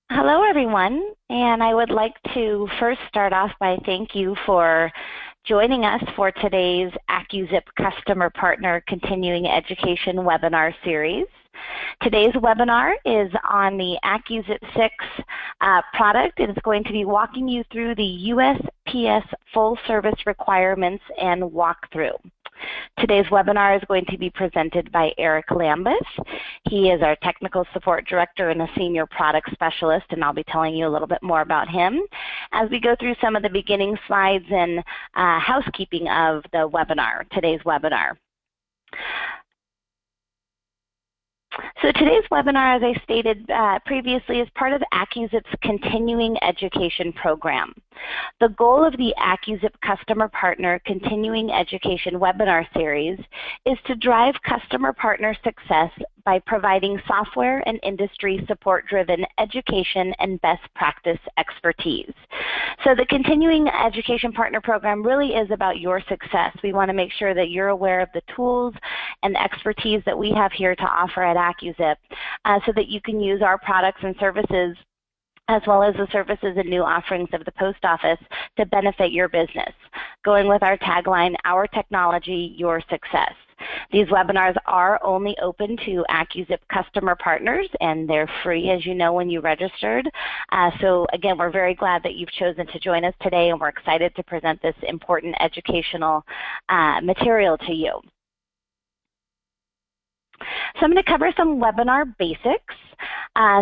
Hello, everyone, and I would like to first start off by thank you for joining us for today's AccuZIP Customer Partner Continuing Education webinar series. Today's webinar is on the AccuZIP6 product, and it's going to be walking you through the USPS full service requirements and walkthrough. Today's webinar is going to be presented by Eric Lambeth. He is our Technical Support Director and a Senior Product Specialist, and I'll be telling you a little bit more about him as we go through some of the beginning slides and housekeeping of the webinar, today's webinar. So today's webinar, as I stated previously, is part of AccuZIP's Continuing Education program. The goal of the AccuZIP Customer Partner Continuing Education webinar series is to drive customer partner success by providing software and industry support-driven education and best practice expertise. So the Continuing Education Partner Program really is about your success. We want to make sure that you're aware of the tools and expertise that we have here to offer at AccuZIP so that you can use our products and services as well as the services and new offerings of the Post Office to benefit your business. Going with our tagline, our technology, your success. These webinars are only open to AccuZIP customer partners, and they're free, as you know, when you registered. So again, we're very glad that you've chosen to join us today, and we're excited to present this important educational material to you. So I'm going to cover some webinar basics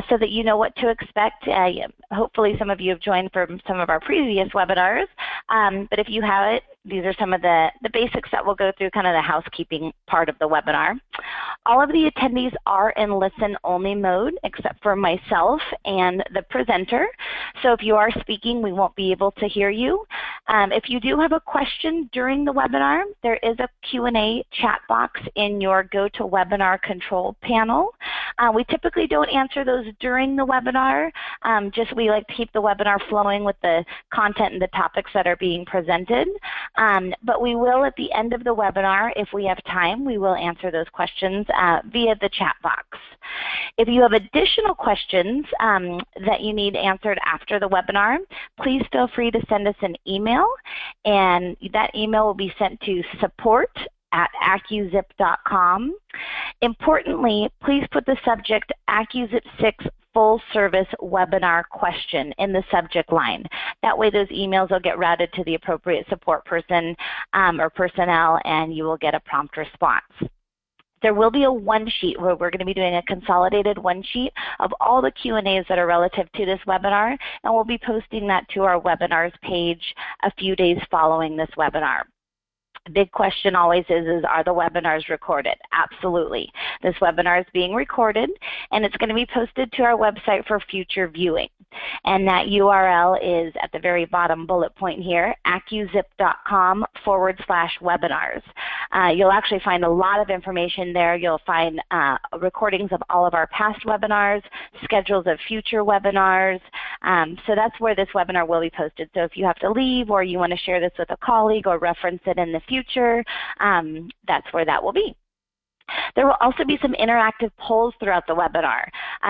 so that you know what to expect. Hopefully some of you have joined from some of our previous webinars, but if you haven't, these are some of the basics that we'll go through, kind of the housekeeping part of the webinar. All of the attendees are in listen-only mode except for myself and the presenter. So if you are speaking, we won't be able to hear you. If you do have a question during the webinar, there is a Q&A chat box in your GoToWebinar control panel. We typically don't answer those during the webinar, just we like to keep the webinar flowing with the content and the topics that are being presented. But we will, at the end of the webinar, if we have time, we will answer those questions via the chat box. If you have additional questions that you need answered after the webinar, please feel free to send us an email, and that email will be sent to support@AccuZIP.com. Importantly, please put the subject AccuZIP6 full service webinar question in the subject line. That way those emails will get routed to the appropriate support person or personnel, and you will get a prompt response. There will be a one-sheet where we're going to be doing a consolidated one-sheet of all the Q&As that are relative to this webinar, and we'll be posting that to our webinars page a few days following this webinar. The big question always is, are the webinars recorded? Absolutely. This webinar is being recorded, and it's going to be posted to our website for future viewing. And that URL is at the very bottom bullet point here, AccuZIP.com/webinars. You'll actually find a lot of information there. You'll find recordings of all of our past webinars, schedules of future webinars. So that's where this webinar will be posted. So if you have to leave or you want to share this with a colleague or reference it in the future, that's where that will be. There will also be some interactive polls throughout the webinar.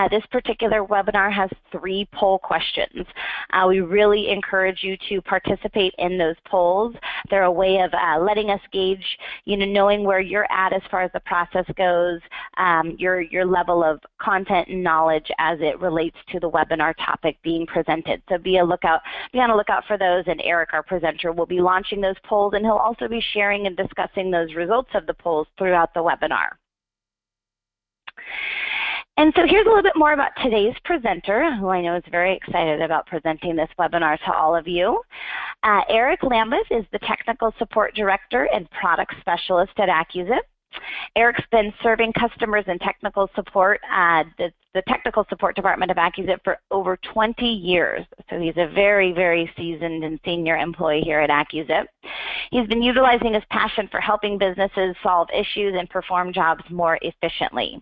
This particular webinar has 3 poll questions. We really encourage you to participate in those polls. They're a way of letting us gauge, knowing where you're at as far as the process goes, your level of content and knowledge as it relates to the webinar topic being presented. So be on the lookout for those, and Eric, our presenter, will be launching those polls, and he'll also be sharing and discussing those results of the polls throughout the webinar. And so here's a little bit more about today's presenter, who I know is very excited about presenting this webinar to all of you. Eric Lambeth is the Technical Support Director and Product Specialist at AccuZIP. Eric's been serving customers in technical support, the technical support department of AccuZIP for over 20 years. So he's a very, very seasoned and senior employee here at AccuZIP. He's been utilizing his passion for helping businesses solve issues and perform jobs more efficiently.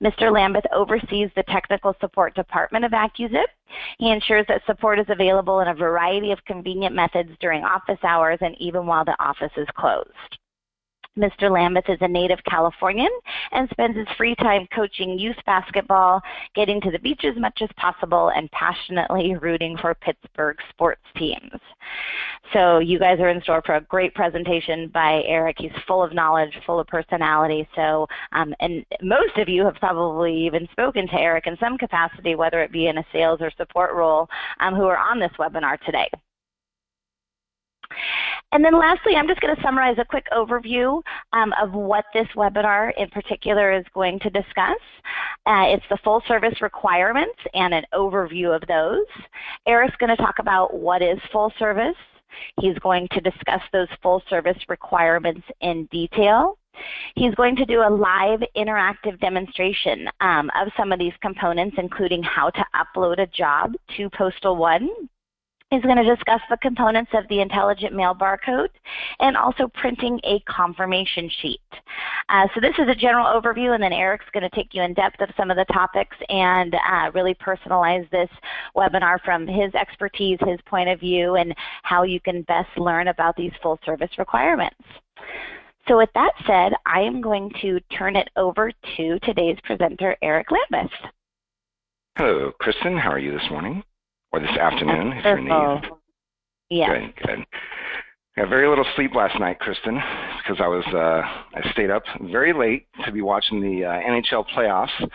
Mr. Lambeth oversees the technical support department of AccuZIP. He ensures that support is available in a variety of convenient methods during office hours and even while the office is closed. Mr. Lambeth is a native Californian and spends his free time coaching youth basketball, getting to the beach as much as possible, and passionately rooting for Pittsburgh sports teams. So you guys are in store for a great presentation by Eric. He's full of knowledge, full of personality. So, and most of you have probably even spoken to Eric in some capacity, whether it be in a sales or support role, who are on this webinar today. And then lastly, I'm just going to summarize a quick overview of what this webinar in particular is going to discuss. It's the full service requirements and an overview of those. Eric's going to talk about what is full service. He's going to discuss those full service requirements in detail. He's going to do a live interactive demonstration of some of these components, including how to upload a job to PostalOne. He's going to discuss the components of the intelligent mail barcode and also printing a confirmation sheet. So this is a general overview, and then Eric's going to take you in depth of some of the topics and really personalize this webinar from his expertise, his point of view, and how you can best learn about these full service requirements. So with that said, I am going to turn it over to today's presenter, Eric Lambeth. Hello, Kristen. How are you this morning? Or this afternoon, if you're in the evening. Yeah. Good. I had very little sleep last night, Kristen, because I stayed up very late to be watching the NHL playoffs.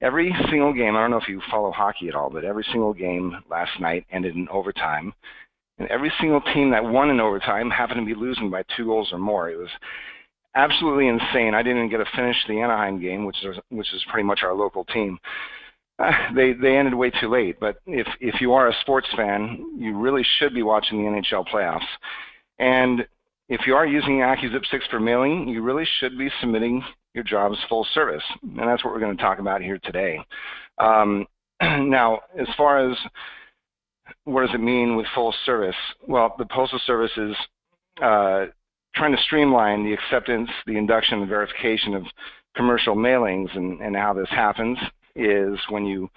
Every single game, I don't know if you follow hockey at all, but every single game last night ended in overtime. And every single team that won in overtime happened to be losing by 2 goals or more. It was absolutely insane. I didn't even get to finish the Anaheim game, which is pretty much our local team. They ended way too late, but if you are a sports fan, you really should be watching the NHL playoffs. And if you are using AccuZIP6 for mailing, you really should be submitting your jobs full service, and that's what we're going to talk about here today. Now, as far as what does it mean with full service, well, the Postal Service is trying to streamline the acceptance, the induction, and verification of commercial mailings, and how this happens is when you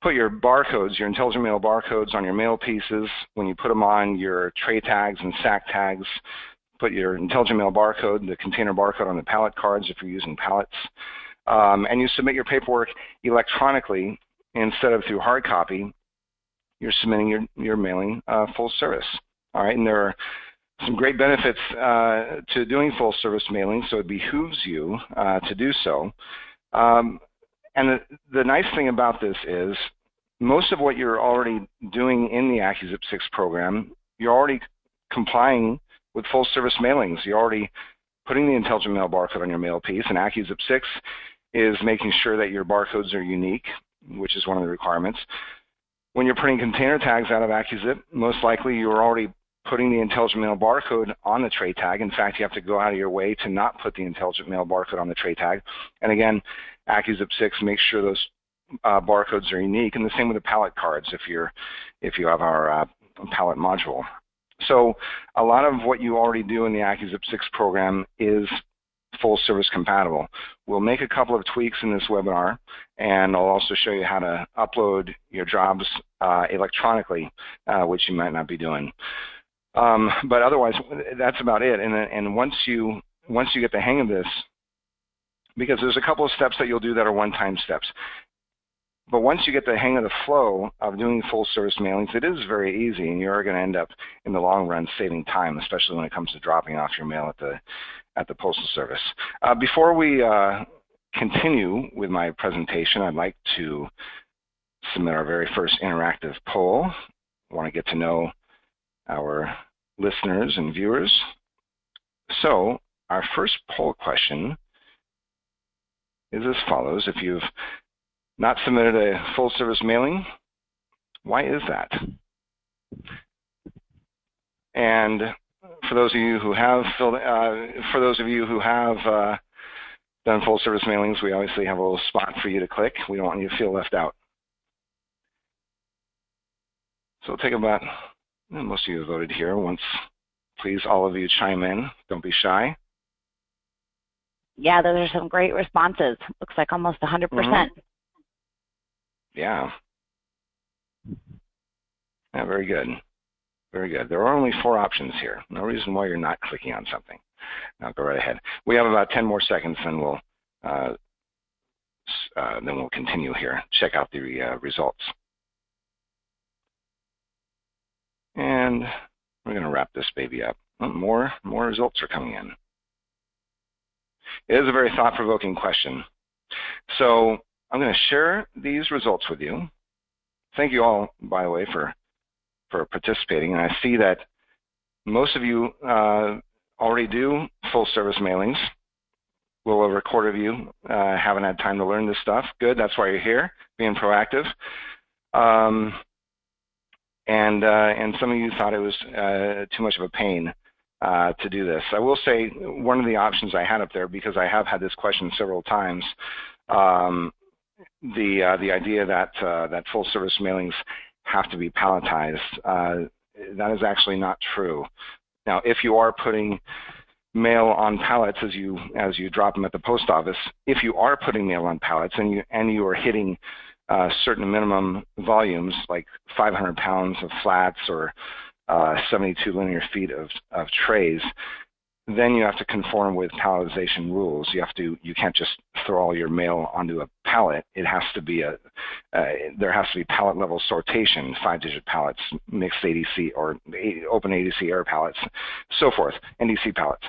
put your barcodes, your intelligent mail barcodes on your mail pieces, when you put them on your tray tags and sack tags, put your intelligent mail barcode, the container barcode on the pallet cards if you're using pallets, and you submit your paperwork electronically instead of through hard copy, you're submitting your mailing full service. All right, and there are some great benefits to doing full service mailing, so it behooves you to do so. And the nice thing about this is most of what you're already doing in the AccuZIP6 program, you're already complying with full service mailings. You're already putting the intelligent mail barcode on your mail piece, and AccuZIP6 is making sure that your barcodes are unique, which is one of the requirements. When you're putting container tags out of AccuZIP, most likely you're already putting the intelligent mail barcode on the tray tag. In fact, you have to go out of your way to not put the intelligent mail barcode on the tray tag. And again, AccuZIP6 makes sure those barcodes are unique, and the same with the pallet cards if you have our pallet module. So a lot of what you already do in the AccuZIP6 program is full service compatible. We'll make a couple of tweaks in this webinar, and I'll also show you how to upload your jobs electronically, which you might not be doing. But otherwise, that's about it. And once you get the hang of this, because there's a couple of steps that you'll do that are one-time steps. But once you get the hang of the flow of doing full service mailings, it is very easy, and you're going to end up in the long run saving time, especially when it comes to dropping off your mail at the Postal Service. Before we continue with my presentation, I'd like to submit our very first interactive poll. I want to get to know our listeners and viewers. So our first poll question is as follows. If you've not submitted a full service mailing, why is that? And for those of you who have done full service mailings, we obviously have a little spot for you to click. We don't want you to feel left out. So it'll take about, most of you have voted here. Once, please, all of you chime in. Don't be shy. Yeah, those are some great responses. Looks like almost 100%. Mm-hmm. Yeah. Yeah, very good. Very good. There are only 4 options here. No reason why you're not clicking on something. Now go right ahead. We have about 10 more seconds, and then we'll continue here. Check out the results. And we're going to wrap this baby up. Oh, more results are coming in. It is a very thought-provoking question. So I'm going to share these results with you. Thank you all, by the way, for participating. And I see that most of you already do full-service mailings. A little over a quarter of you haven't had time to learn this stuff. Good, that's why you're here, being proactive. And some of you thought it was too much of a pain to do this. I will say one of the options I had up there, because I have had this question several times, the idea that that full service mailings have to be palletized, that is actually not true. Now, if you are putting mail on pallets as you drop them at the post office, if you are putting mail on pallets and you are hitting certain minimum volumes like 500 pounds of flats or 72 linear feet of trays, then you have to conform with palletization rules. You can't just throw all your mail onto a pallet. It has to be there has to be pallet level sortation, 5-digit pallets, mixed ADC or open ADC air pallets, so forth, NDC pallets.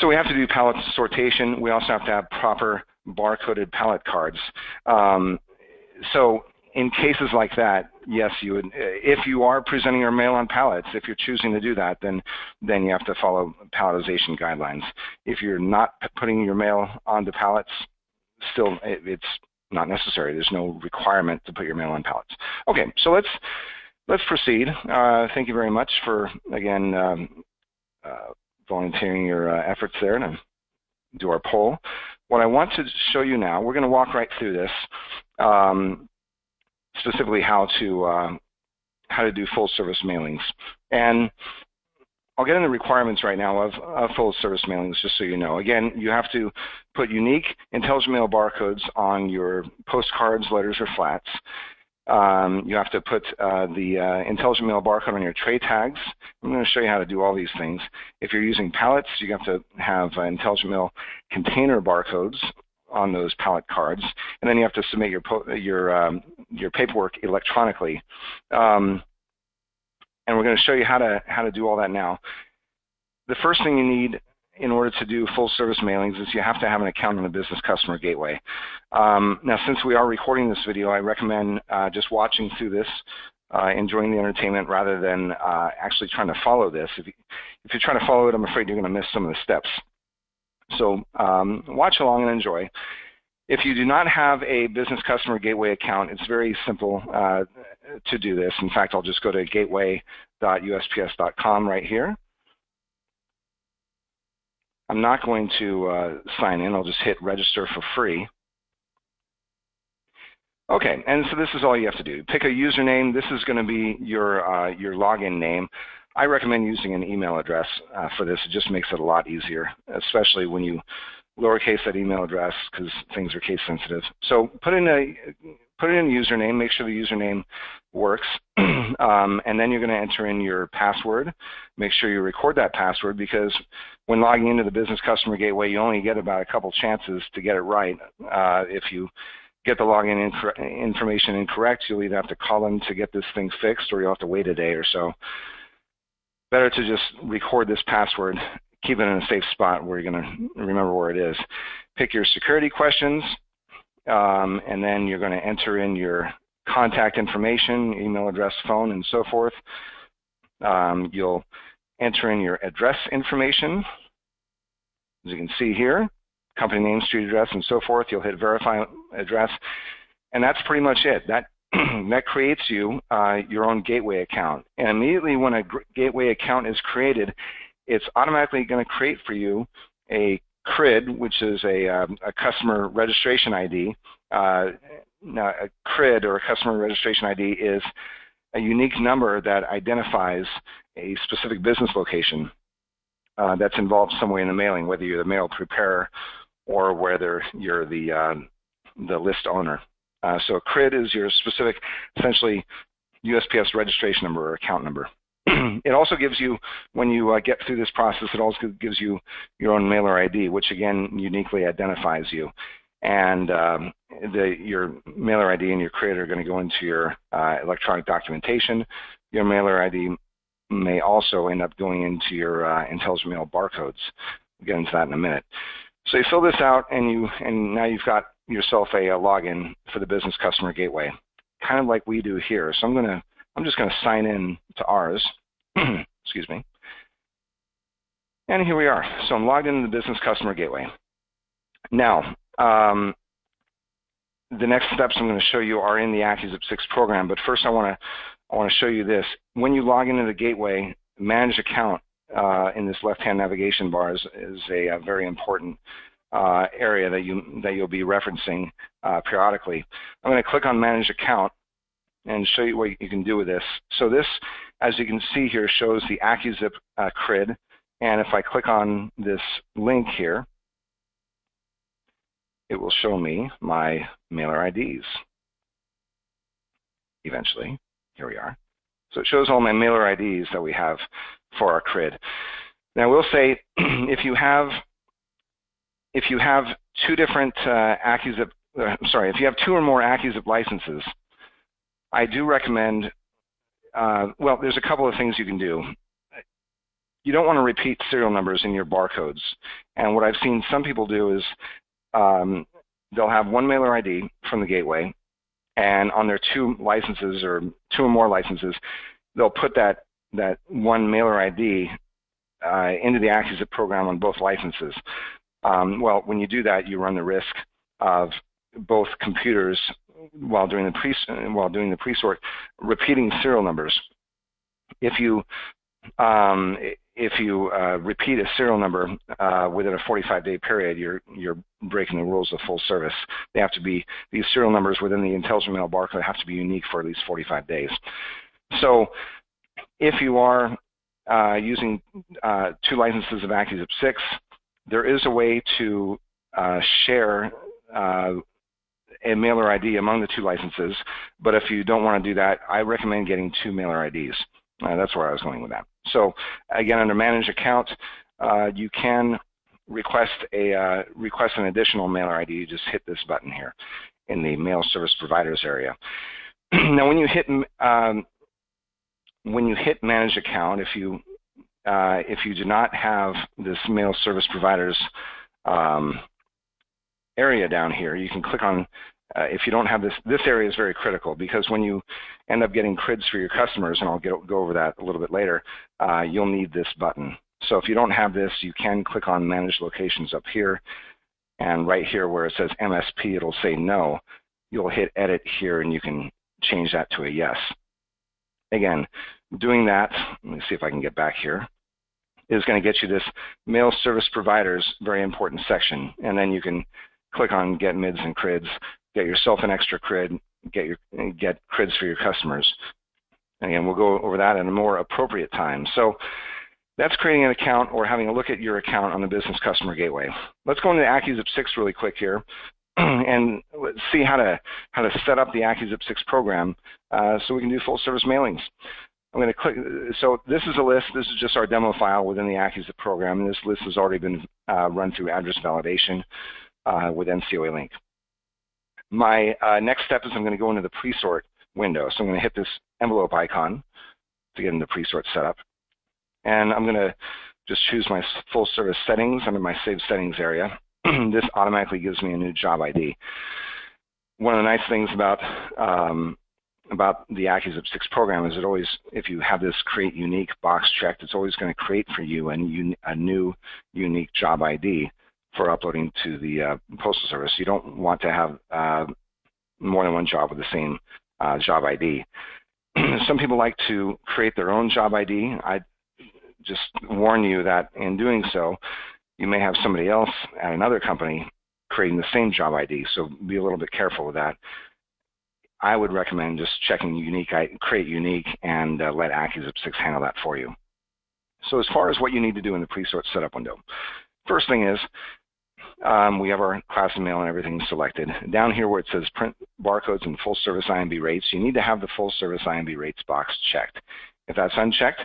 So we have to do pallet sortation. We also have to have proper barcoded pallet cards. So in cases like that, yes, you would. If you are presenting your mail on pallets, if you're choosing to do that, then you have to follow palletization guidelines. If you're not putting your mail onto pallets, still it's not necessary. There's no requirement to put your mail on pallets. Okay, so let's proceed. Thank you very much for again volunteering your efforts there to do our poll. What I want to show you now, we're going to walk right through this. Specifically how to do full service mailings. And I'll get into requirements right now of full service mailings, just so you know. Again, you have to put unique intelligent mail barcodes on your postcards, letters, or flats. You have to put the intelligent mail barcode on your tray tags. I'm going to show you how to do all these things. If you're using pallets, you have to have intelligent mail container barcodes on those pallet cards, and then you have to submit your paperwork electronically. And we're going to show you how to do all that now. The first thing you need in order to do full service mailings is you have to have an account on the Business Customer Gateway. Now, since we are recording this video, I recommend just watching through this, enjoying the entertainment rather than actually trying to follow this. If you're trying to follow it, I'm afraid you're going to miss some of the steps. So watch along and enjoy. If you do not have a Business Customer Gateway account, it's very simple to do this. In fact, I'll just go to gateway.usps.com right here. I'm not going to sign in. I'll just hit register for free. Okay, and so this is all you have to do. Pick a username. This is going to be your login name. I recommend using an email address for this. It just makes it a lot easier, especially when you lowercase that email address because things are case sensitive. So put in a username. Make sure the username works, and then you're going to enter in your password. Make sure you record that password because when logging into the Business Customer Gateway, you only get about a couple chances to get it right. If you get the login information incorrect, you'll either have to call them to get this thing fixed or you'll have to wait a day or so. Better to just record this password, keep it in a safe spot where you're going to remember where it is. Pick your security questions, and then you're going to enter in your contact information, email address, phone, and so forth. You'll enter in your address information, as you can see here, company name, street address, and so forth. You'll hit verify address, and that's pretty much it. That creates you your own gateway account. And immediately when a gateway account is created, it's automatically going to create for you a CRID, which is a customer registration ID. Now, a CRID, or a customer registration ID, is a unique number that identifies a specific business location that's involved some way in the mailing, whether you're the mail preparer or whether you're the list owner. So a CRID is your specific, essentially, USPS registration number or account number. It also gives you, when you get through this process, it also gives you your own mailer ID, which again uniquely identifies you. And your mailer ID and your CRID are going to go into your electronic documentation. Your mailer ID may also end up going into your intelligent mail barcodes. We'll get into that in a minute. So you fill this out, and now you've got yourself a login for the Business Customer Gateway, kind of like we do here. So I'm just going to sign in to ours. Excuse me. And here we are. So I'm logged into the Business Customer Gateway. Now, the next steps I'm going to show you are in the AccuZIP6 program, but first I want to show you this. When you log into the gateway, manage account in this left-hand navigation bar is a very important area that you'll be referencing periodically. I'm going to click on Manage Account and show you what you can do with this. So this, as you can see here, shows the AccuZIP CRID, and if I click on this link here, it will show me my mailer IDs. Eventually, here we are. So it shows all my mailer IDs that we have for our CRID. Now, I will say, if you have two different if you have two or more AccuZIP licenses, I do recommend, well, there's a couple of things you can do. You don't want to repeat serial numbers in your barcodes. And what I've seen some people do is they'll have one mailer ID from the gateway, and on their two licenses or two or more licenses, they'll put that one mailer ID into the AccuZIP program on both licenses. Well, when you do that, you run the risk of both computers, while doing the pre-sort, repeating serial numbers. If you repeat a serial number within a 45-day period, you're breaking the rules of full service. They have to be, these serial numbers within the intelligent mail barcode have to be unique for at least 45 days. So if you are using two licenses of AccuZIP6, there is a way to share a mailer ID among the two licenses, but if you don't want to do that, I recommend getting two mailer IDs. That's where I was going with that. So again, under Manage Account, you can request an additional mailer ID. You just hit this button here in the Mail Service Providers area. Now, when you hit Manage Account, if you do not have this Mail Service Providers area down here, you can click on. If you don't have this area is very critical, because when you end up getting CRIDs for your customers, and I'll go over that a little bit later, you'll need this button. So if you don't have this, you can click on Manage Locations up here, and right here where it says MSP, it'll say no. You'll hit Edit here, and you can change that to a yes. Again, doing that, let me see if I can get back here, is going to get you this Mail Service Providers, very important section, and then you can click on Get MIDs and CRIDs, get yourself an extra CRID, get CRIDs for your customers. And again, we'll go over that at a more appropriate time. So that's creating an account or having a look at your account on the Business Customer Gateway. Let's go into AccuZIP6 really quick here and let's see how to set up the AccuZIP6 program so we can do full service mailings. I'm going to click. So this is a list. This is just our demo file within the AccuZIP program. And this list has already been run through address validation with NCOA link. My next step is I'm going to go into the Presort window. So I'm going to hit this envelope icon to get into Presort Setup. And I'm going to just choose my full service settings under my Save Settings area. This automatically gives me a new job ID. One of the nice things about the AccuZIP6 program is it always, if you have this Create Unique box checked, it's always going to create for you a new unique job ID for uploading to the Postal Service. You don't want to have more than one job with the same job ID. Some people like to create their own job ID. I just warn you that in doing so, you may have somebody else at another company creating the same job ID, so be a little bit careful with that. I would recommend just checking Create Unique, and let AccuZIP6 handle that for you. So as far as what you need to do in the Presort Setup window, first thing is we have our class of mail and everything selected. Down here where it says Print Barcodes and Full Service IMB Rates, you need to have the Full Service IMB Rates box checked. If that's unchecked,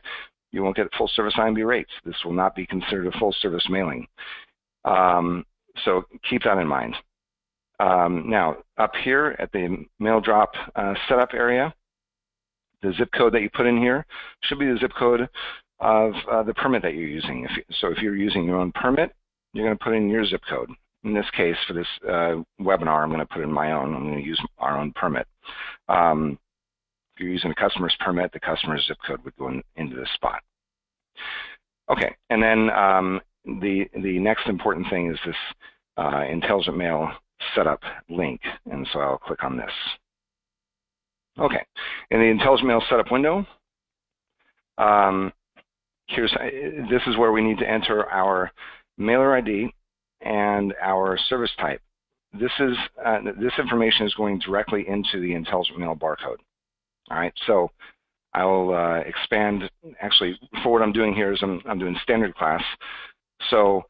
You won't get full service IMB rates. This will not be considered a full service mailing. So keep that in mind. Now, up here at the mail drop setup area, the zip code that you put in here should be the zip code of the permit that you're using. So if you're using your own permit, you're going to put in your zip code. In this case, for this webinar, I'm going to put in my own. I'm going to use our own permit. If you're using a customer's permit, the customer's zip code would go into this spot. Okay, and then the next important thing is this Intelligent Mail Setup link, and so I'll click on this. Okay, in the Intelligent Mail Setup window, this is where we need to enter our mailer ID and our service type. This information is going directly into the Intelligent Mail barcode. All right, so I'll expand. Actually, for what I'm doing here is I'm doing standard class. So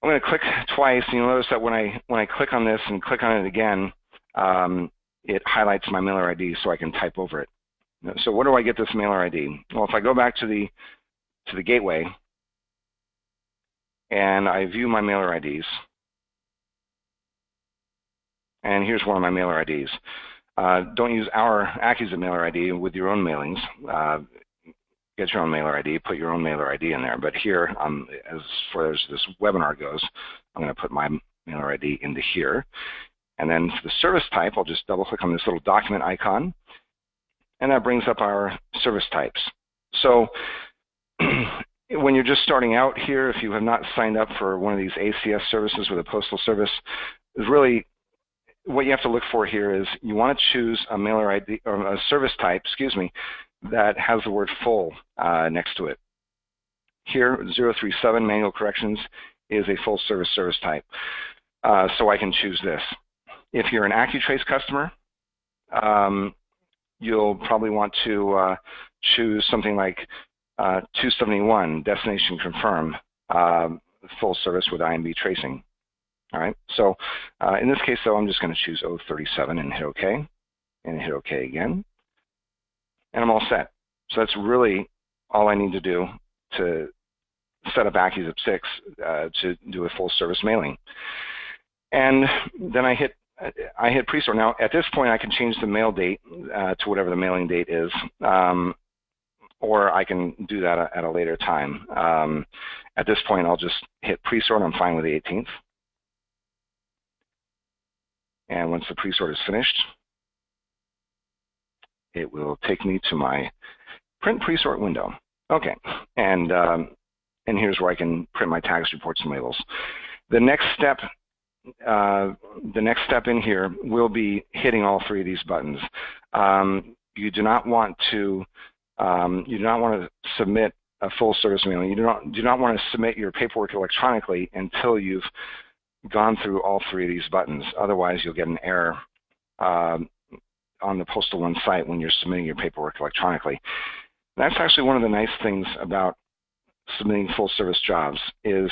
I'm going to click twice, and you'll notice that when I click on this and click on it again, it highlights my mailer ID so I can type over it. So where do I get this mailer ID? Well, if I go back to the gateway and I view my mailer IDs, and here's one of my mailer IDs. Don't use our AccuZIP mailer ID with your own mailings. Get your own mailer ID, put your own mailer ID in there. But here, as far as this webinar goes, I'm going to put my mailer ID into here. And then for the service type, I'll just double click on this little document icon, and that brings up our service types. So when you're just starting out here, if you have not signed up for one of these ACS services with a postal service, is really what you have to look for here is you want to choose a mailer ID or a service type, excuse me, that has the word full next to it. Here, 037 manual corrections is a full service type. So I can choose this. If you're an AccuTrace customer, you'll probably want to choose something like 271, destination confirm, full service with IMB tracing. All right, so in this case, though, I'm just going to choose 037 and hit OK, and hit OK again, and I'm all set. So that's really all I need to do to set up AccuZIP6 to do a full service mailing. And then I hit Presort. Now, at this point, I can change the mail date to whatever the mailing date is, or I can do that at a later time. At this point, I'll just hit Presort. I'm fine with the 18th. And once the Presort is finished, it will take me to my Print Presort window. Okay, and here's where I can print my tags, reports, and labels. The next step in here will be hitting all three of these buttons. You do not want to submit a full service mailing. You do not want to submit your paperwork electronically until you've gone through all three of these buttons. Otherwise, you'll get an error on the PostalOne site when you're submitting your paperwork electronically. That's actually one of the nice things about submitting full service jobs is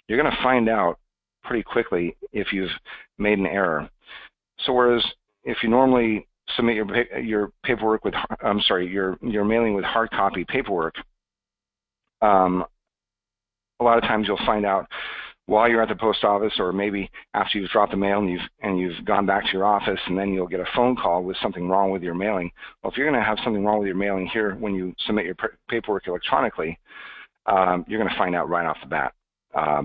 you're going to find out pretty quickly if you've made an error. So whereas if you normally submit your paperwork with, your mailing with hard copy paperwork, a lot of times you'll find out while you're at the post office, or maybe after you've dropped the mail and you've gone back to your office, and then you'll get a phone call with something wrong with your mailing. Well, if you're going to have something wrong with your mailing here when you submit your paperwork electronically, you're going to find out right off the bat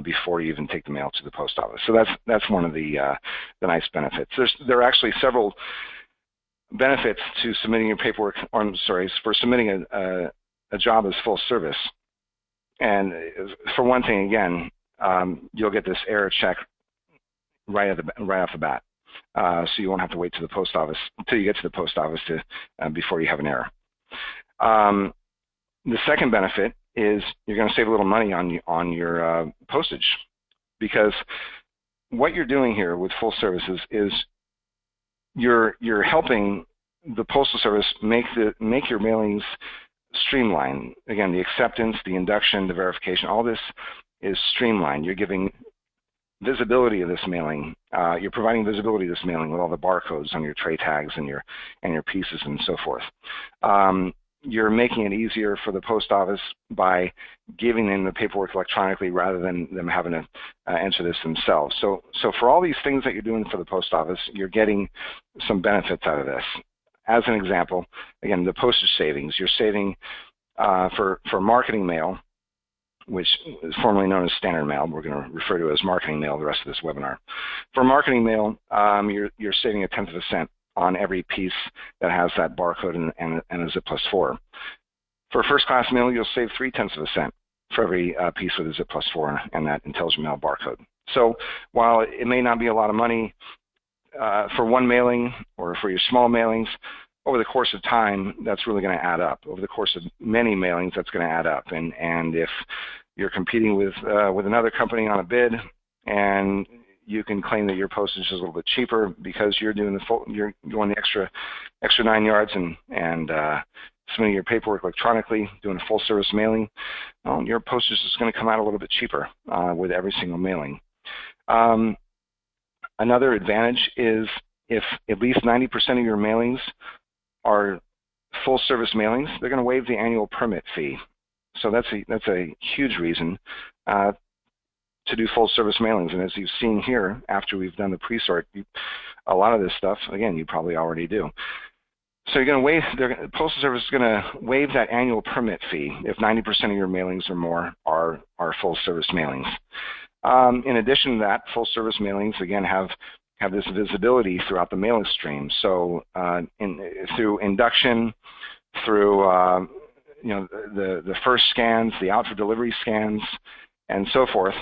before you even take the mail to the post office. So that's one of the nice benefits. There are actually several benefits to submitting your paperwork, for submitting a job as full service. And for one thing, again, you'll get this error check right off the bat, so you won't have to wait to the post office until you get to the post office before you have an error. The second benefit is you're going to save a little money on your postage, because what you're doing here with full services is you're helping the Postal Service make your mailings streamlined. Again, the acceptance, the induction, the verification, all this is streamlined. You're giving visibility of this mailing. You're providing visibility of this mailing with all the barcodes on your tray tags and your pieces and so forth. you're making it easier for the post office by giving them the paperwork electronically rather than them having to enter this themselves. So for all these things that you're doing for the post office, you're getting some benefits out of this. As an example, again, the postage savings. You're saving for marketing mail, which is formerly known as standard mail. We're going to refer to it as marketing mail the rest of this webinar. For marketing mail, you're saving 1/10 of a cent on every piece that has that barcode and a ZIP+4. For first-class mail, you'll save 3/10 of a cent for every piece with a ZIP+4 and that intelligent mail barcode. So while it may not be a lot of money for one mailing or for your small mailings, over the course of time, that's really going to add up. Over the course of many mailings, that's going to add up. And if you're competing with another company on a bid, and you can claim that your postage is a little bit cheaper because you're doing you're going the extra 9 yards and submitting your paperwork electronically, doing a full service mailing, your postage is going to come out a little bit cheaper with every single mailing. Another advantage is if at least 90% of your mailings are full service mailings, they're going to waive the annual permit fee. So that's a huge reason to do full service mailings. And as you've seen here, after we've done the pre-sort, a lot of this stuff, again, you probably already do. So you're going to the Postal Service is going to waive that annual permit fee if 90% of your mailings or more are full service mailings. In addition to that, full service mailings, again, have this visibility throughout the mailing stream. So through induction, through the first scans, the out for delivery scans, and so forth,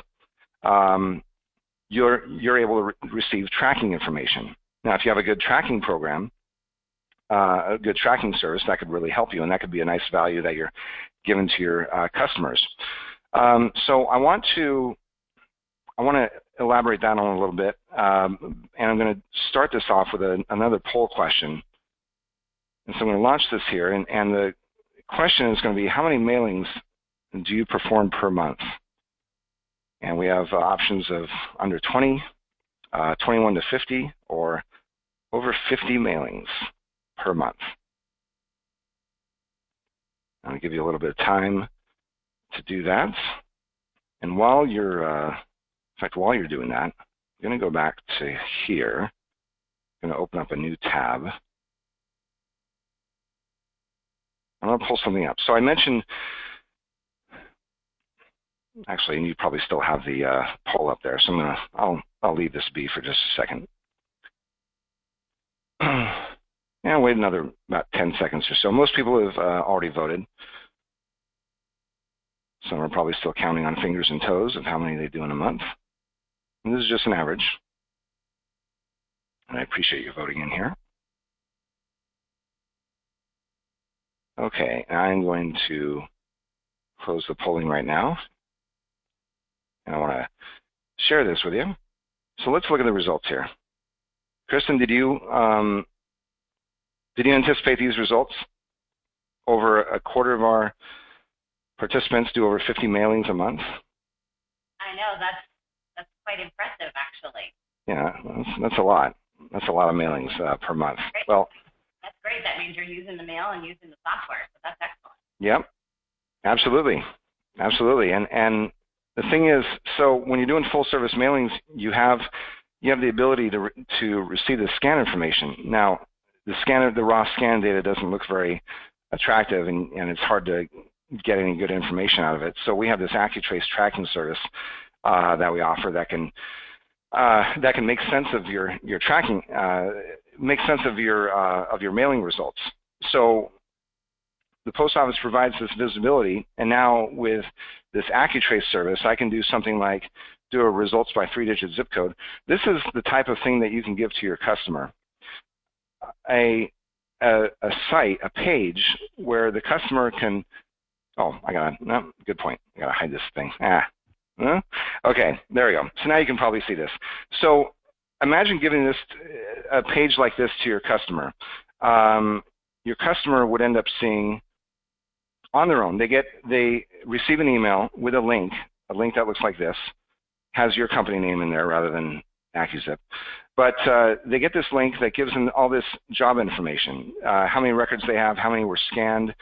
you're able to receive tracking information. Now, if you have a good tracking program, a good tracking service, that could really help you, and that could be a nice value that you're giving to your customers. So I want to elaborate that on a little bit, and I'm going to start this off with another poll question. And so I'm going to launch this here, and the question is going to be, how many mailings do you perform per month? And we have options of under 20, 21 to 50, or over 50 mailings per month. I'm going to give you a little bit of time to do that. And while you're while you're doing that, I'm going to go back to here. I'm going to open up a new tab. I'm going to pull something up. So I mentioned, actually, and you probably still have the poll up there, so I'll leave this be for just a second. And wait another about 10 seconds or so. Most people have already voted. Some are probably still counting on fingers and toes of how many they do in a month. And this is just an average. And I appreciate you voting in here. Okay, I'm going to close the polling right now. And I want to share this with you. So let's look at the results here. Kristen, did you anticipate these results? Over a quarter of our participants do over 50 mailings a month. I know, that's quite impressive, actually. Yeah, that's a lot. That's a lot of mailings per month. Great. Well, that's great. That means you're using the mail and using the software, so that's excellent. Yep, absolutely, absolutely. And the thing is, so when you're doing full service mailings, you have the ability to receive the scan information. Now, the raw scan data doesn't look very attractive, and it's hard to get any good information out of it. So we have this AccuTrace tracking service that we offer that can make sense of your tracking, make sense of your mailing results. So the post office provides this visibility, and now with this AccuTrace service, I can do something like do a results by 3-digit zip code. This is the type of thing that you can give to your customer. A site, a page where the customer can, good point. I gotta hide this thing. Okay, there we go. So now you can probably see this. So imagine giving this a page like this to your customer. Your customer would end up seeing on their own. They receive an email with a link that looks like this, has your company name in there rather than AccuZIP. But they get this link that gives them all this job information, how many records they have, how many were scanned,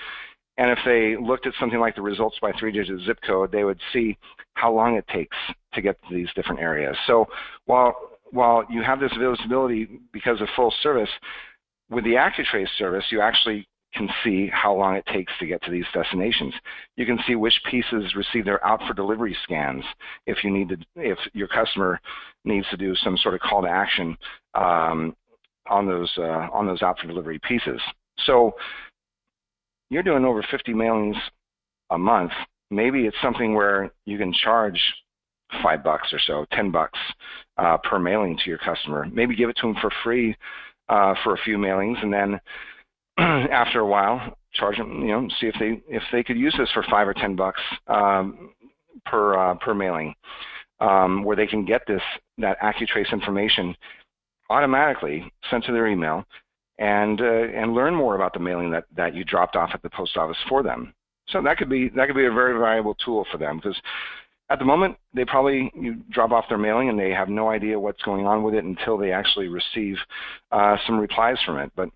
and if they looked at something like the results by 3-digit zip code, they would see how long it takes to get to these different areas. So while you have this visibility because of full service, with the AccuTrace service, you actually can see how long it takes to get to these destinations. You can see which pieces receive their out for delivery scans if your customer needs to do some sort of call to action on those out for delivery pieces. So you're doing over 50 mailings a month. Maybe it's something where you can charge $5 or so, $10 per mailing to your customer. Maybe give it to them for free for a few mailings, and then after a while, charge them. See if they could use this for $5 or $10 per mailing, where they can get that AccuTrace information automatically sent to their email, and learn more about the mailing that you dropped off at the post office for them. So that could be a very valuable tool for them, because at the moment you drop off their mailing and they have no idea what's going on with it until they actually receive some replies from it. But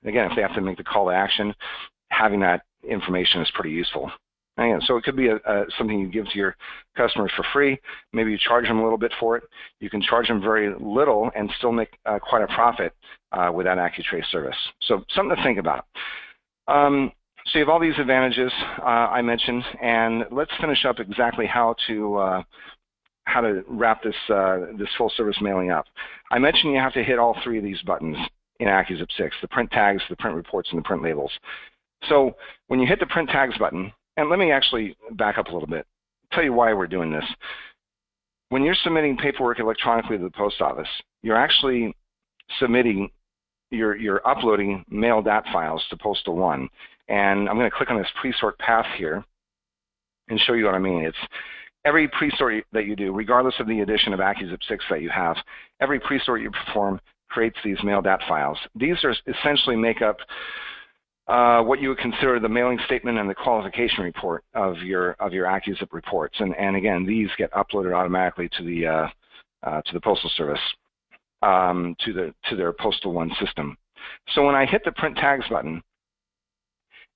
again, if they have to make the call to action, having that information is pretty useful. And so it could be something you give to your customers for free. Maybe you charge them a little bit for it. You can charge them very little and still make quite a profit with that AccuTrace service. So something to think about. So you have all these advantages I mentioned, and let's finish up exactly how to wrap this full service mailing up. I mentioned you have to hit all three of these buttons in AccuZIP6: the print tags, the print reports, and the print labels. So when you hit the print tags button, and let me actually back up a little bit, tell you why we're doing this. When you're submitting paperwork electronically to the post office, you're actually submitting, you're uploading mail DAT files to PostalOne. And I'm going to click on this pre-sort path here and show you what I mean. It's every pre-sort that you do, regardless of the addition of AccuZIP6 that you have, every pre-sort you perform creates these mail DAT files. These are essentially make up what you would consider the mailing statement and the qualification report of your AccuZIP reports. And again, these get uploaded automatically to the Postal Service, to their PostalOne system. So when I hit the print tags button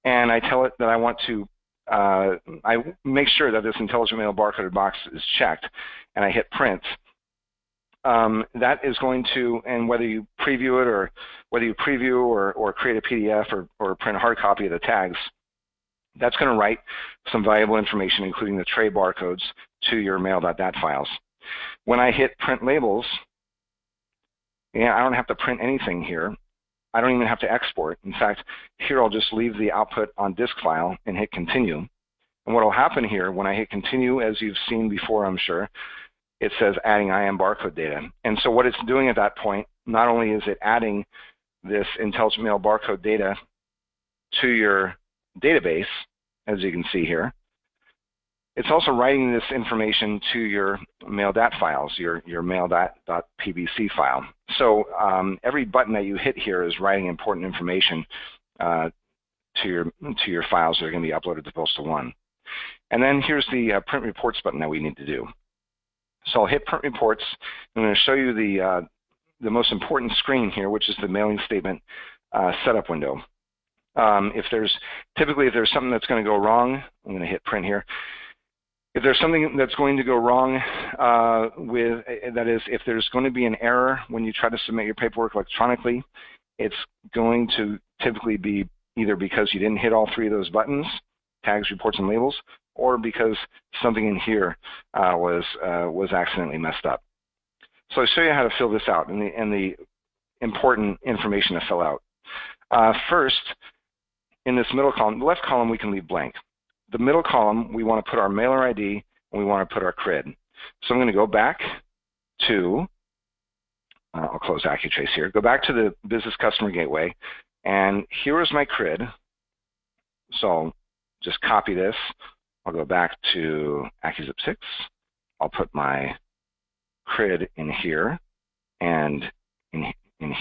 and I tell it that I want to, I make sure that this intelligent mail barcoded box is checked, and I hit print, that is going to, and whether you preview it or whether you preview or create a PDF or print a hard copy of the tags, that's going to write some valuable information, including the tray barcodes, to your mail.dat files. When I hit print labels, I don't have to print anything here. I don't even have to export. In fact, here I'll just leave the output on disk file and hit continue. And what will happen here when I hit continue, as you've seen before, I'm sure, it says adding IM barcode data. And so what it's doing at that point, not only is it adding this intelligent mail barcode data to your database, as you can see here, it's also writing this information to your mail.dat files, your mail.pbc file. So every button that you hit here is writing important information to your files that are going to be uploaded to PostalOne. And then here's the print reports button that we need to do. So I'll hit print reports. I'm going to show you the most important screen here, which is the mailing statement setup window. Typically if there's something that's going to go wrong, I'm going to hit print here. If there's something that's going to go wrong that is, if there's going to be an error when you try to submit your paperwork electronically, it's going to typically be either because you didn't hit all three of those buttons, tags, reports, and labels, or because something in here was accidentally messed up. So I'll show you how to fill this out and the important information to fill out. First, in this middle column, the left column we can leave blank. The middle column, we want to put our mailer ID and we want to put our CRID. So I'm going to go back to, I'll close AccuTrace here, go back to the Business Customer Gateway, and here is my CRID. So I'll just copy this. I'll go back to AccuZIP6. I'll put my CRID in here and in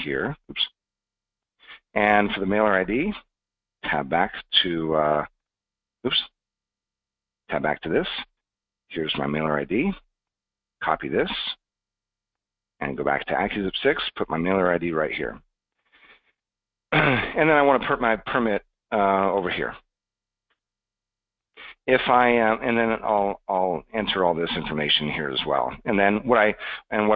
here. Oops. And for the mailer ID, tab back to, tab back to this. Here's my mailer ID. Copy this. and go back to AccuZIP6, put my mailer ID right here. And then I want to put my permit over here. If I and then I'll enter all this information here as well. And then what I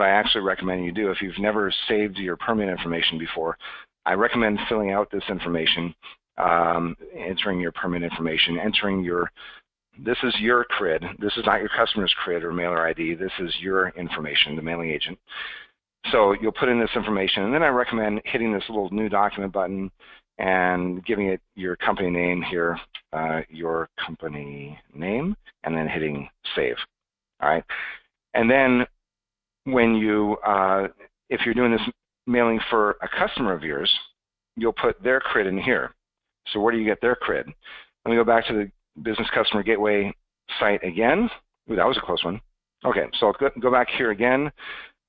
actually recommend you do, if you've never saved your permit information before, I recommend filling out this information, entering your permit information, entering your, this is your CRID. This is not your customer's CRID or mailer ID. This is your information, the mailing agent. So you'll put in this information, and then I recommend hitting this little new document button and giving it your company name here, your company name, and then hitting save. All right. And then when you, if you're doing this mailing for a customer of yours, you'll put their CRID in here. So where do you get their CRID? Let me go back to the Business Customer Gateway site again. Ooh, that was a close one. Okay, so I'll go back here again.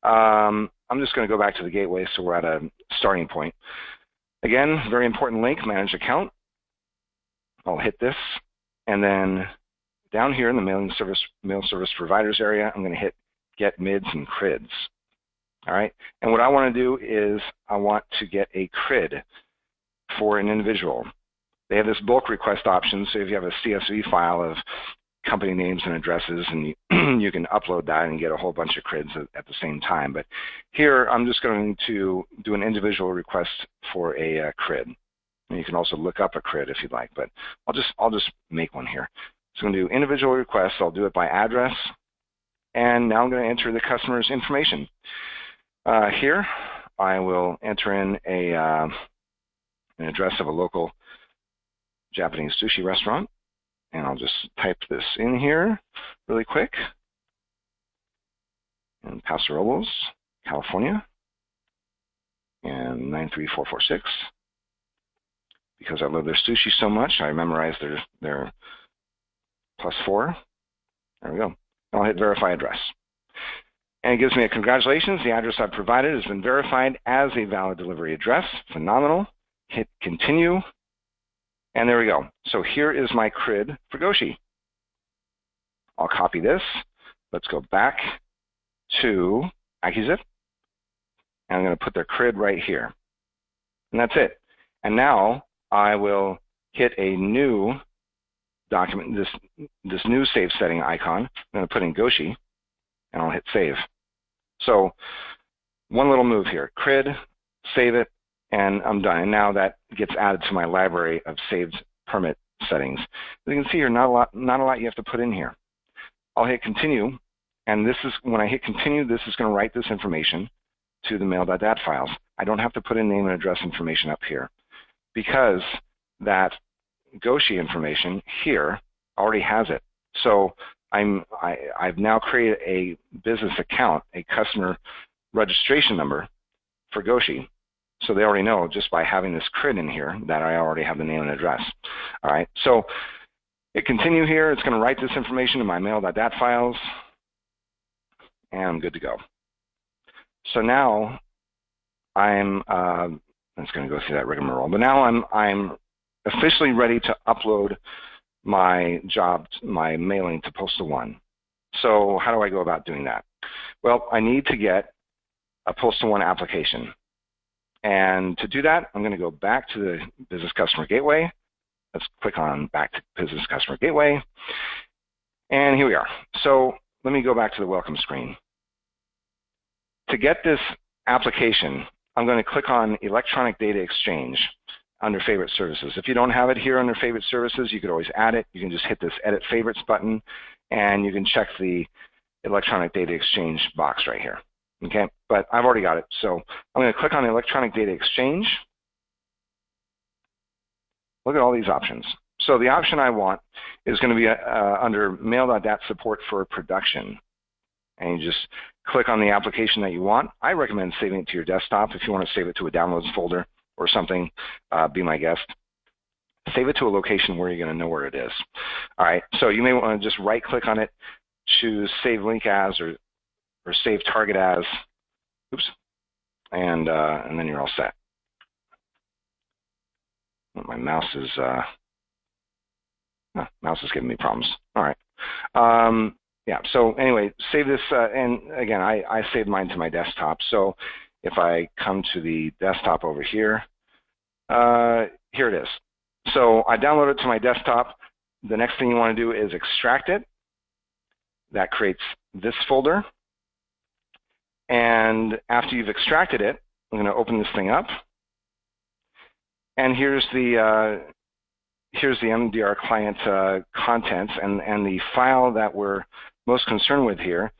I'm just going to go back to the gateway so we're at a starting point. Again, very important link, manage account. I'll hit this, and then down here in the mail service providers area, I'm going to hit get MIDs and CRIDs. All right, and what I want to do is I want to get a CRID for an individual. They have this bulk request option, so if you have a CSV file of company names and addresses, and you can upload that and get a whole bunch of CRIDs at the same time. But here, I'm just going to do an individual request for a CRID. And you can also look up a CRID if you'd like, but I'll just make one here. So I'm going to do individual requests. I'll do it by address, and now I'm going to enter the customer's information. Here, I will enter in an address of a local Japanese sushi restaurant. And I'll just type this in here really quick. In Paso Robles, California, and 93446. Because I love their sushi so much, I memorized their +4. There we go. I'll hit verify address. And it gives me a congratulations. The address I've provided has been verified as a valid delivery address. Phenomenal. Hit continue. And there we go. So here is my CRID for Goshi. I'll copy this. Let's go back to AccuZIP. And I'm going to put their CRID right here. And that's it. And now I will hit a new document, this new save setting icon. I'm going to put in Goshi, and I'll hit save. So one little move here. CRID, save it, and I'm done. And now that gets added to my library of saved permit settings. As you can see here, not a lot you have to put in here. I'll hit continue, and this is when I hit continue, this is going to write this information to the mail.dat files. I don't have to put in name and address information up here because that Goshi information here already has it. So I've now created a business account, a customer registration number for Goshi. So they already know just by having this CRID in here that I already have the name and address. All right, so hit continue here. It's going to write this information in my mail.dat files, and I'm good to go. So now I'm just going to go through that rigmarole. But now I'm officially ready to upload my my mailing to PostalOne. So how do I go about doing that? Well, I need to get a PostalOne application. And to do that, I'm going to go back to the Business Customer Gateway. Let's click on back to Business Customer Gateway. And here we are. So let me go back to the welcome screen. To get this application, I'm going to click on Electronic Data Exchange under Favorite Services. If you don't have it here under Favorite Services, you could always add it. You can just hit this Edit Favorites button, and you can check the Electronic Data Exchange box right here. Okay, but I've already got it. So I'm going to click on the Electronic Data Exchange. Look at all these options. So the option I want is going to be under mail.dat support for production. And you just click on the application that you want. I recommend saving it to your desktop. If you want to save it to a downloads folder or something, be my guest. Save it to a location where you're going to know where it is. All right, so you may want to just right click on it, choose Save Link As or Save Target As, oops, and then you're all set. My mouse is giving me problems. All right. yeah, so anyway, save this, and again, I saved mine to my desktop. So if I come to the desktop over here, here it is. So I download it to my desktop. The next thing you want to do is extract it. That creates this folder. And after you've extracted it, I'm going to open this thing up. And here's the MDR client contents, and the file that we're most concerned with here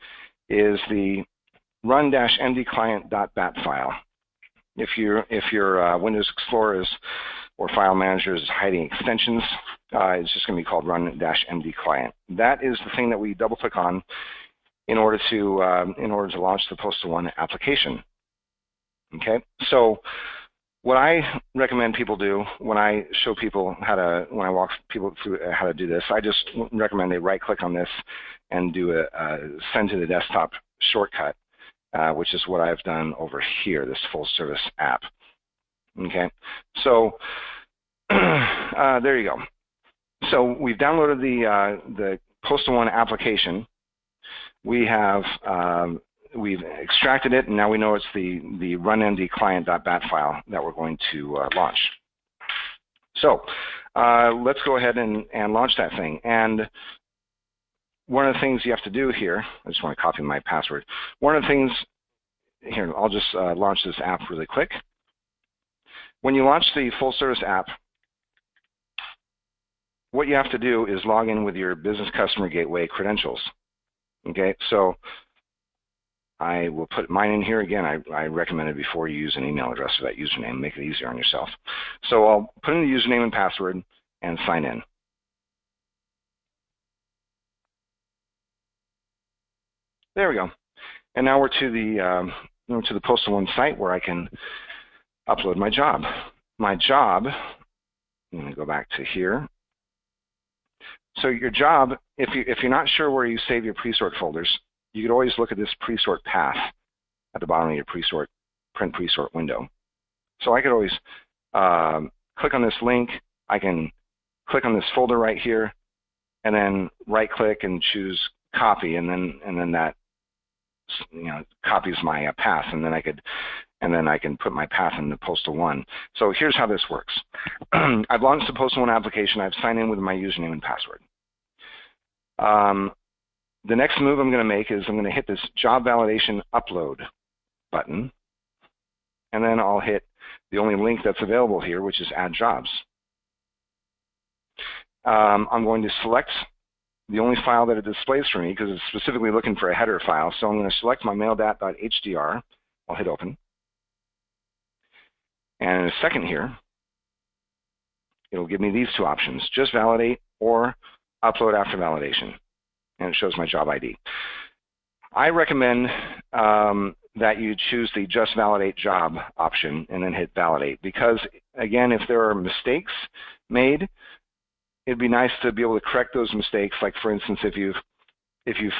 is the run-mdclient.bat file. If your Windows Explorer or file manager is hiding extensions, it's just going to be called run-mdclient. That is the thing that we double-click on in order to launch the PostalOne application. Okay, so what I recommend people do when I show people when I walk people through how to do this, I just recommend they right-click on this and do a send to the desktop shortcut, which is what I've done over here, this full service app. Okay, so there you go. So we've downloaded the PostalOne application. We've extracted it, and now we know it's the run-mdclient.bat file that we're going to launch. So let's go ahead and launch that thing. And one of the things you have to do here, I just want to copy my password. One of the things, here, I'll just launch this app really quick. When you launch the full service app, what you have to do is log in with your business customer gateway credentials. Okay, so I will put mine in here again. I recommend it before you use an email address for that username. Make it easier on yourself. So I'll put in the username and password and sign in. There we go. And now we're to the PostalOne site where I can upload my job. My job, I'm going to go back to here. So your job, if you're not sure where you save your Presort folders, you could always look at this Presort path at the bottom of your print Presort window. So I could always click on this link. I can click on this folder right here, and then right-click and choose copy, and then that copies my path, and then I can put my path in the PostalOne. So here's how this works. I've launched the PostalOne application. I've signed in with my username and password. The next move I'm going to make is I'm going to hit this job validation upload button, and then I'll hit the only link that's available here, which is add jobs. I'm going to select the only file that it displays for me because it's specifically looking for a header file. So I'm going to select my maildat.hdr. I'll hit open. And in a second here, it'll give me these two options, just validate or upload after validation. And it shows my job ID. I recommend that you choose the just validate job option and then hit validate because, again, if there are mistakes made, it'd be nice to be able to correct those mistakes. Like, for instance, if you've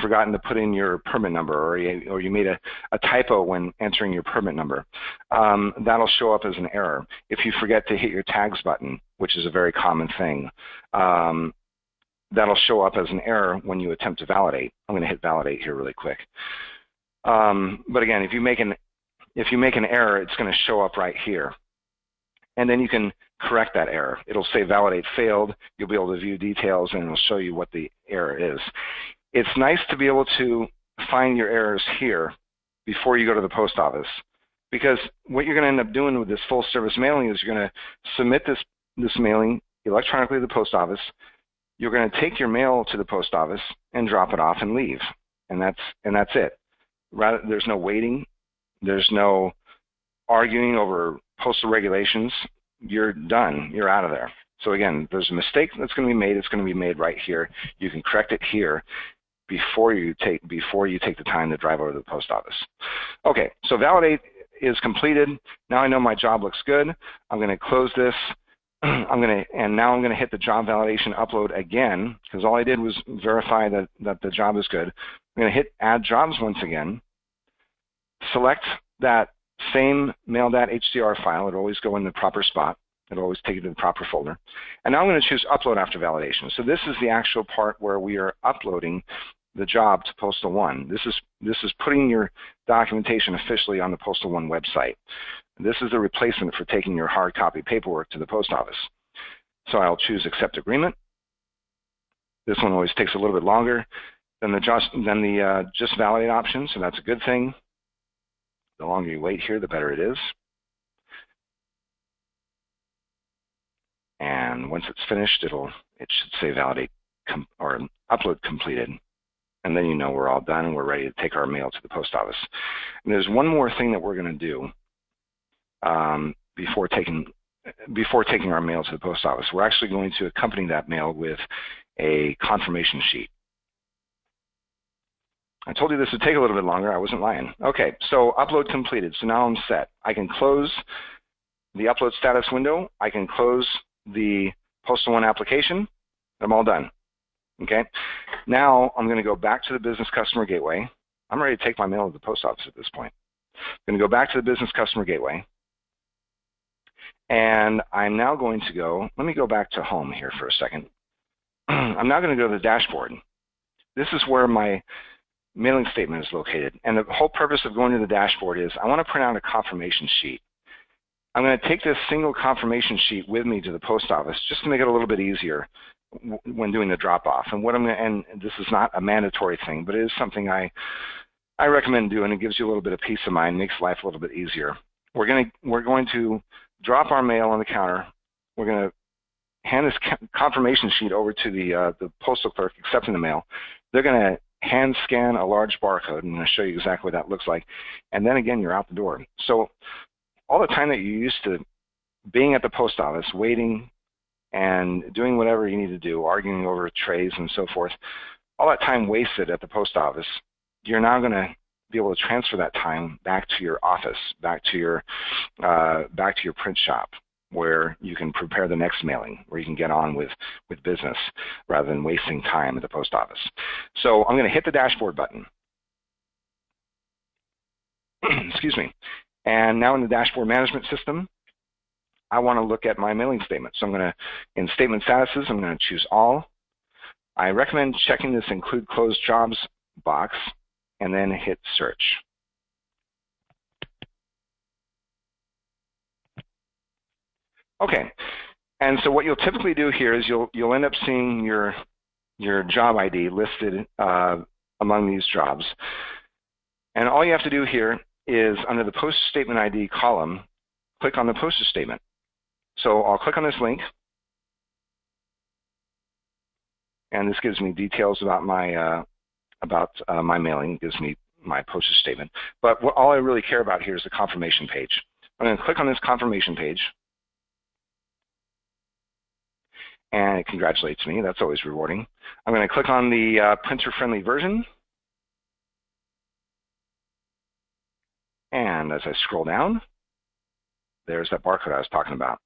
forgotten to put in your permit number or you made a typo when entering your permit number, that'll show up as an error. If you forget to hit your tags button, which is a very common thing, that'll show up as an error when you attempt to validate. I'm going to hit validate here really quick. But again, if you make an error, it's going to show up right here. And then you can correct that error. It'll say validate failed. You'll be able to view details, and it'll show you what the error is. It's nice to be able to find your errors here before you go to the post office, because what you're going to end up doing with this full service mailing is you're going to submit this mailing electronically to the post office. You're going to take your mail to the post office and drop it off and leave, and that's it. There's no waiting. There's no arguing over postal regulations. You're done. You're out of there. So again, if there's a mistake that's going to be made, it's going to be made right here. You can correct it here before you take the time to drive over to the post office. Okay, so validate is completed. Now I know my job looks good. I'm going to close this. Now I'm going to hit the job validation upload again, because all I did was verify that the job is good. I'm going to hit add jobs once again. Select that same mail.hdr file. It'll always go in the proper spot. It'll always take you to the proper folder. And now I'm going to choose upload after validation. So this is the actual part where we are uploading the job to PostalOne. This is putting your documentation officially on the PostalOne website. This is a replacement for taking your hard copy paperwork to the post office. So I'll choose Accept Agreement. This one always takes a little bit longer than the Just Validate option, so that's a good thing. The longer you wait here, the better it is. And once it's finished, it should say Validate or Upload Completed. And then you know we're all done and we're ready to take our mail to the post office. And there's one more thing that we're going to do before taking our mail to the post office. We're actually going to accompany that mail with a confirmation sheet. I told you this would take a little bit longer. I wasn't lying. Okay, so upload completed. So now I'm set. I can close the upload status window. I can close the PostalOne application. I'm all done. Okay. Now I'm going to go back to the Business Customer Gateway. I'm ready to take my mail to the post office at this point. I'm going to go back to the Business Customer Gateway. And I'm now going to go, let me go back to home here for a second. I'm now going to go to the dashboard. This is where my mailing statement is located. And the whole purpose of going to the dashboard is I want to print out a confirmation sheet. I'm going to take this single confirmation sheet with me to the post office just to make it a little bit easier when doing the drop-off. And and this is not a mandatory thing, but it is something I recommend doing. It gives you a little bit of peace of mind, makes life a little bit easier. We're going to drop our mail on the counter. We're going to hand this confirmation sheet over to the postal clerk accepting the mail. They're going to hand scan a large barcode. I'm going to show you exactly what that looks like. And then again, you're out the door. So all the time that you used to being at the post office, waiting and doing whatever you need to do, arguing over trays and so forth, all that time wasted at the post office, you're now going to be able to transfer that time back to your office, back to your print shop, where you can prepare the next mailing, where you can get on with business rather than wasting time at the post office. So I'm going to hit the dashboard button. Excuse me. And now in the dashboard management system, I want to look at my mailing statement. So I'm going to, in statement statuses, I'm going to choose all. I recommend checking this include closed jobs box and then hit search. Okay, and so what you'll typically do here is you'll end up seeing your job ID listed among these jobs. And all you have to do here is under the postage statement ID column, click on the postage statement. So I'll click on this link, and this gives me details about my mailing. It gives me my postage statement. But all I really care about here is the confirmation page. I'm going to click on this confirmation page, and it congratulates me. That's always rewarding. I'm going to click on the printer-friendly version. And as I scroll down, there's that barcode I was talking about.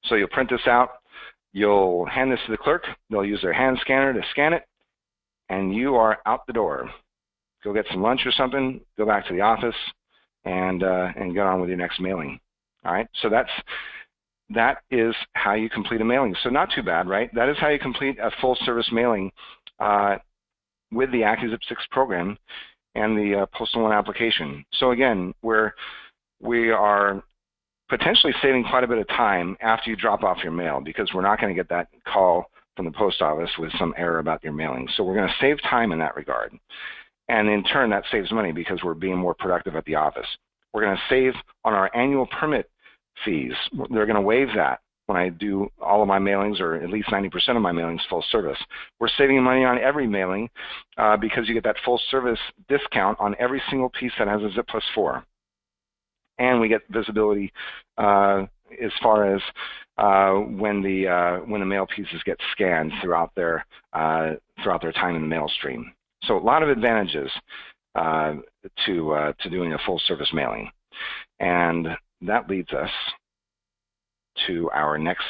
So you'll print this out. You'll hand this to the clerk. They'll use their hand scanner to scan it, and you are out the door. Go get some lunch or something, go back to the office, and get on with your next mailing. All right, so that is how you complete a mailing. So not too bad, right? That is how you complete a full service mailing with the AccuZIP6 program and the PostalOne application. So again, we are potentially saving quite a bit of time after you drop off your mail, because we're not going to get that call from the post office with some error about your mailing. So we're going to save time in that regard. And in turn, that saves money because we're being more productive at the office. We're going to save on our annual permit fees. They're going to waive that when I do all of my mailings, or at least 90% of my mailings full service. We're saving money on every mailing because you get that full service discount on every single piece that has a ZIP+4. And we get visibility as far as when the mail pieces get scanned throughout their time in the mail stream. So a lot of advantages to doing a full service mailing. And that leads us to our next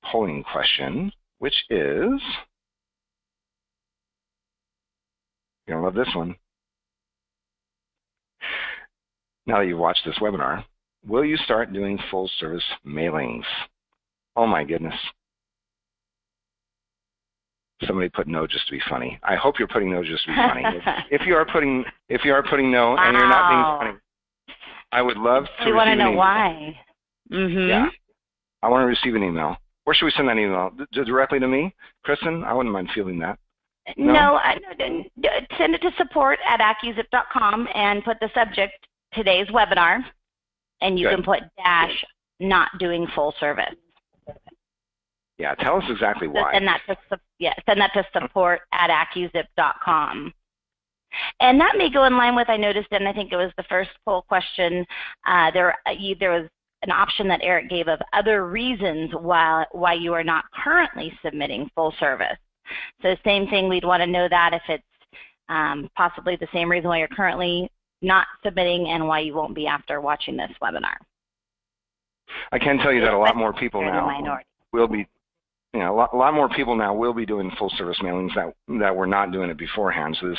polling question, which is, you're gonna love this one. Now that you've watched this webinar, will you start doing full service mailings? Oh my goodness. Somebody put no just to be funny. I hope you're putting no just to be funny. If you are putting no wow. and you're not being funny, I would love to. We want to know why. Yeah, I want to receive an email. Where should we send that email? Directly to me, Kristen? I wouldn't mind fielding that. No, send it to support@AccuZIP.com and put the subject today's webinar, and you can put dash not doing full service. Yeah, tell us exactly why. Send that to support@AccuZIP.com. And that may go in line with, I noticed, and I think it was the first poll question, there was an option that Eric gave of other reasons why you are not currently submitting full service. So same thing, we'd want to know that if it's possibly the same reason why you're currently not submitting and why you won't be after watching this webinar. I can tell you that a lot more people now will be, a lot more people now will be doing full service mailings that were not doing it beforehand. So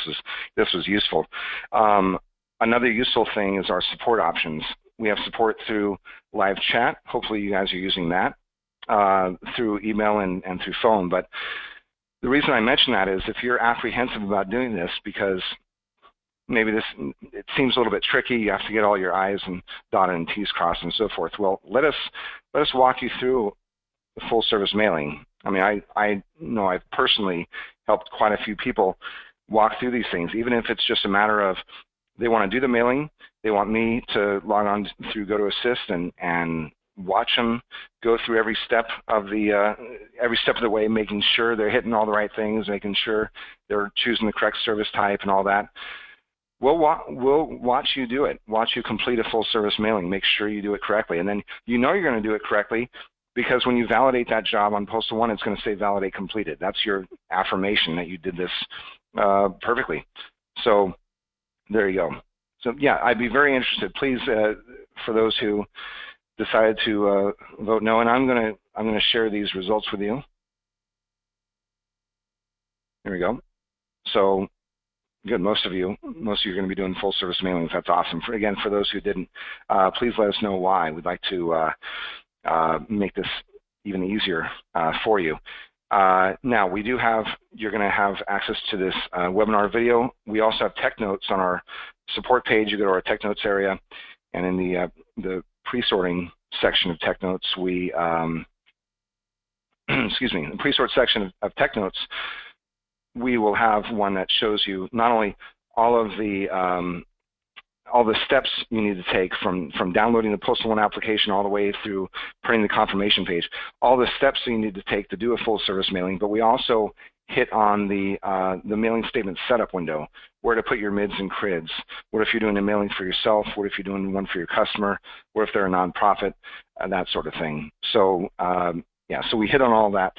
this was useful. Another useful thing is our support options. We have support through live chat. Hopefully you guys are using that through email and through phone. But the reason I mention that is if you're apprehensive about doing this because maybe it seems a little bit tricky, you have to get all your I's and dotted and T's crossed and so forth. Well, let us walk you through the full service mailing. I mean, I know I've personally helped quite a few people walk through these things, even if it's just a matter of they want to do the mailing, they want me to log on through GoToAssist and watch them go through every step of the way, making sure they're hitting all the right things, making sure they're choosing the correct service type and all that. We'll watch you do it, watch you complete a full service mailing, make sure you do it correctly. And then you're going to do it correctly because when you validate that job on PostalOne, it's going to say validate completed. That's your affirmation that you did this perfectly. So there you go. So yeah, I'd be very interested. Please, for those who decided to vote no, and I'm going to share these results with you. There we go. So good. Most of you are going to be doing full service mailings. That's awesome. Again, for those who didn't, please let us know why. We'd like to make this even easier for you. Now, you're going to have access to this webinar video. We also have tech notes on our support page. You go to our tech notes area, and in the pre-sorting section of tech notes, excuse me, the pre-sort section of tech notes, we will have one that shows you not only all the steps you need to take from downloading the PostalOne application all the way through printing the confirmation page, all the steps that you need to take to do a full service mailing, but we also hit on the mailing statement setup window, where to put your mids and crids. What if you're doing a mailing for yourself? What if you're doing one for your customer? What if they're a nonprofit? That sort of thing. So yeah, so we hit on all that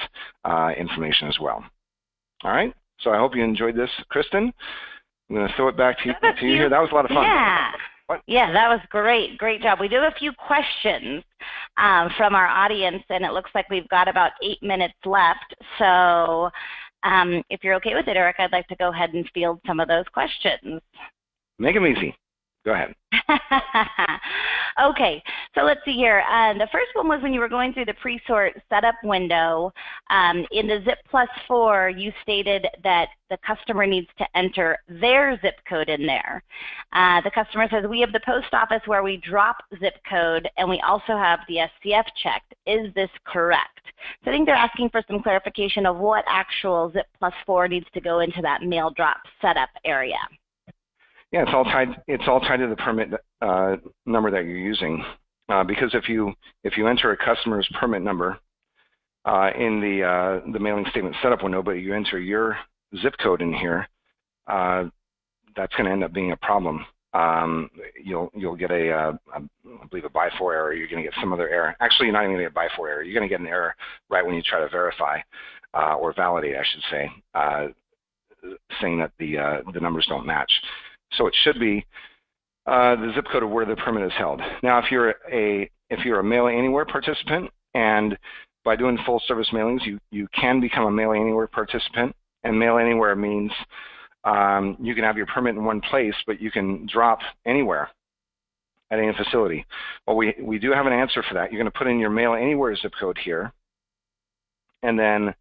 information as well. All right, so I hope you enjoyed this, Kristen. I'm going to throw it back to you here. That was a lot of fun. Yeah. What? Yeah, that was great. Great job. We do have a few questions from our audience, and it looks like we've got about 8 minutes left. So if you're okay with it, Eric, I'd like to go ahead and field some of those questions. Make them easy. Go ahead. Okay, so let's see here. The first one was when you were going through the Presort Setup window. In the ZIP+4, you stated that the customer needs to enter their zip code in there. The customer says, we have the post office where we drop zip code, and we also have the SCF checked. Is this correct? So I think they're asking for some clarification of what actual ZIP+4 needs to go into that mail drop setup area. Yeah, it's all tied to the permit number that you're using. Because if you enter a customer's permit number in the mailing statement setup window, but you enter your zip code in here, that's going to end up being a problem. You'll get I believe a by 4 error. You're going to get some other error. Actually, you're not even going to get a by 4 error. You're going to get an error right when you try to verify or validate, I should say, saying that the numbers don't match. So it should be the zip code of where the permit is held. Now, if you're a Mail Anywhere participant, and by doing full service mailings, you can become a Mail Anywhere participant. And Mail Anywhere means you can have your permit in one place, but you can drop anywhere at any facility. Well, we do have an answer for that. You're going to put in your Mail Anywhere zip code here, and then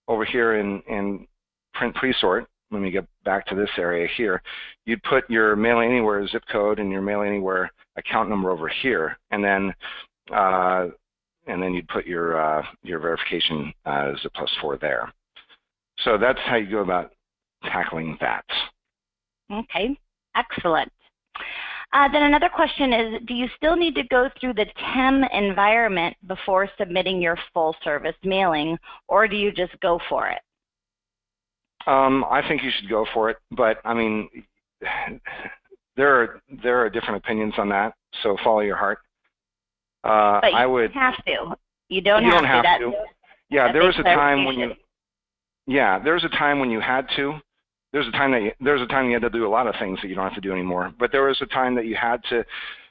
over here in Print Presort, let me get back to this area here, you'd put your Mail Anywhere zip code and your Mail Anywhere account number over here, and then you'd put your verification ZIP+4 there. So that's how you go about tackling that. Okay, excellent. Then another question is, do you still need to go through the TEM environment before submitting your full service mailing, or do you just go for it? I think you should go for it, but I mean, there are different opinions on that, so follow your heart. But you I would have to. You don't have to. Yeah, there was a time when you. Yeah, there was a time when you had to. There's a time you had to do a lot of things that you don't have to do anymore. But there was a time that you had to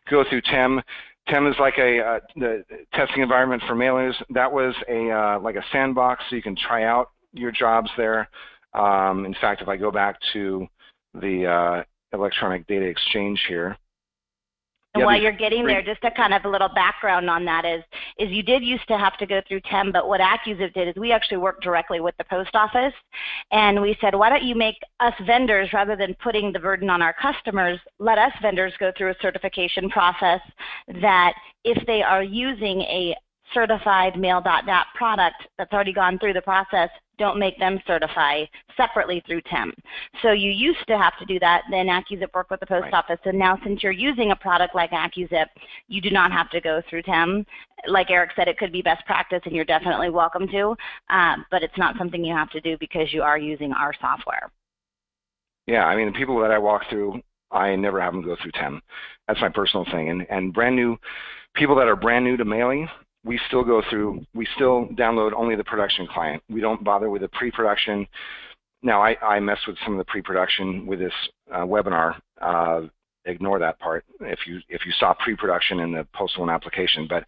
go through TEM. TEM is like the testing environment for mailers. That was like a sandbox, so you can try out your jobs there. In fact, if I go back to the electronic data exchange here. And while you're getting there, just a kind of a little background on that is you did used to have to go through TEM, but what AccuZIP did is we actually worked directly with the post office, and we said, why don't you make us vendors, rather than putting the burden on our customers, let us vendors go through a certification process that if they are using a certified mail.dat product that's already gone through the process, don't make them certify separately through TEM. So you used to have to do that, then AccuZIP worked with the post office, and now since you're using a product like AccuZIP, you do not have to go through TEM. Like Eric said, it could be best practice and you're definitely welcome to, but it's not something you have to do because you are using our software. Yeah, I mean, the people that I walk through, I never have them go through TEM. That's my personal thing. And brand new, people that are brand new to mailing, we still download only the production client. We don't bother with the pre-production. Now, I mess with some of the pre-production with this webinar. Ignore that part if you saw pre-production in the PostalOne application. But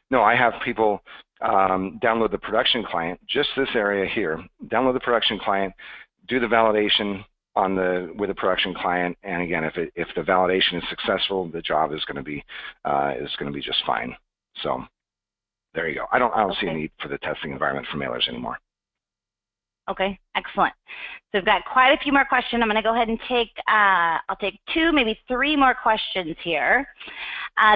no, I have people download the production client, just this area here. Download the production client, do the validation with the production client, and again, if the validation is successful, the job is going to be just fine. So. There you go. I don't see a need for the testing environment for mailers anymore. Okay, excellent. So we've got quite a few more questions. I'm going to go ahead and I'll take 2, maybe 3 more questions here.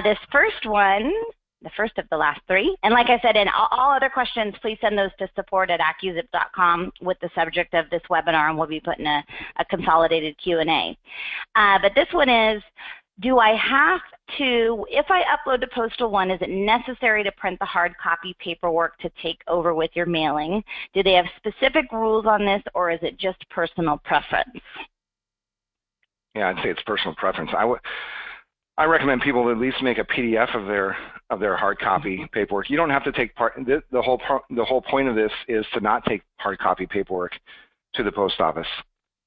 This first one, the first of the last 3, and like I said, in all other questions, please send those to support@accuzip.com with the subject of this webinar, and we'll be putting a consolidated Q&A. But this one is, do I have to, if I upload to PostalOne, is it necessary to print the hard copy paperwork to take over with your mailing? Do they have specific rules on this, or is it just personal preference? Yeah, I'd say it's personal preference. I recommend people at least make a PDF of their hard copy paperwork. You don't have to take part. The whole point of this is to not take hard copy paperwork to the post office.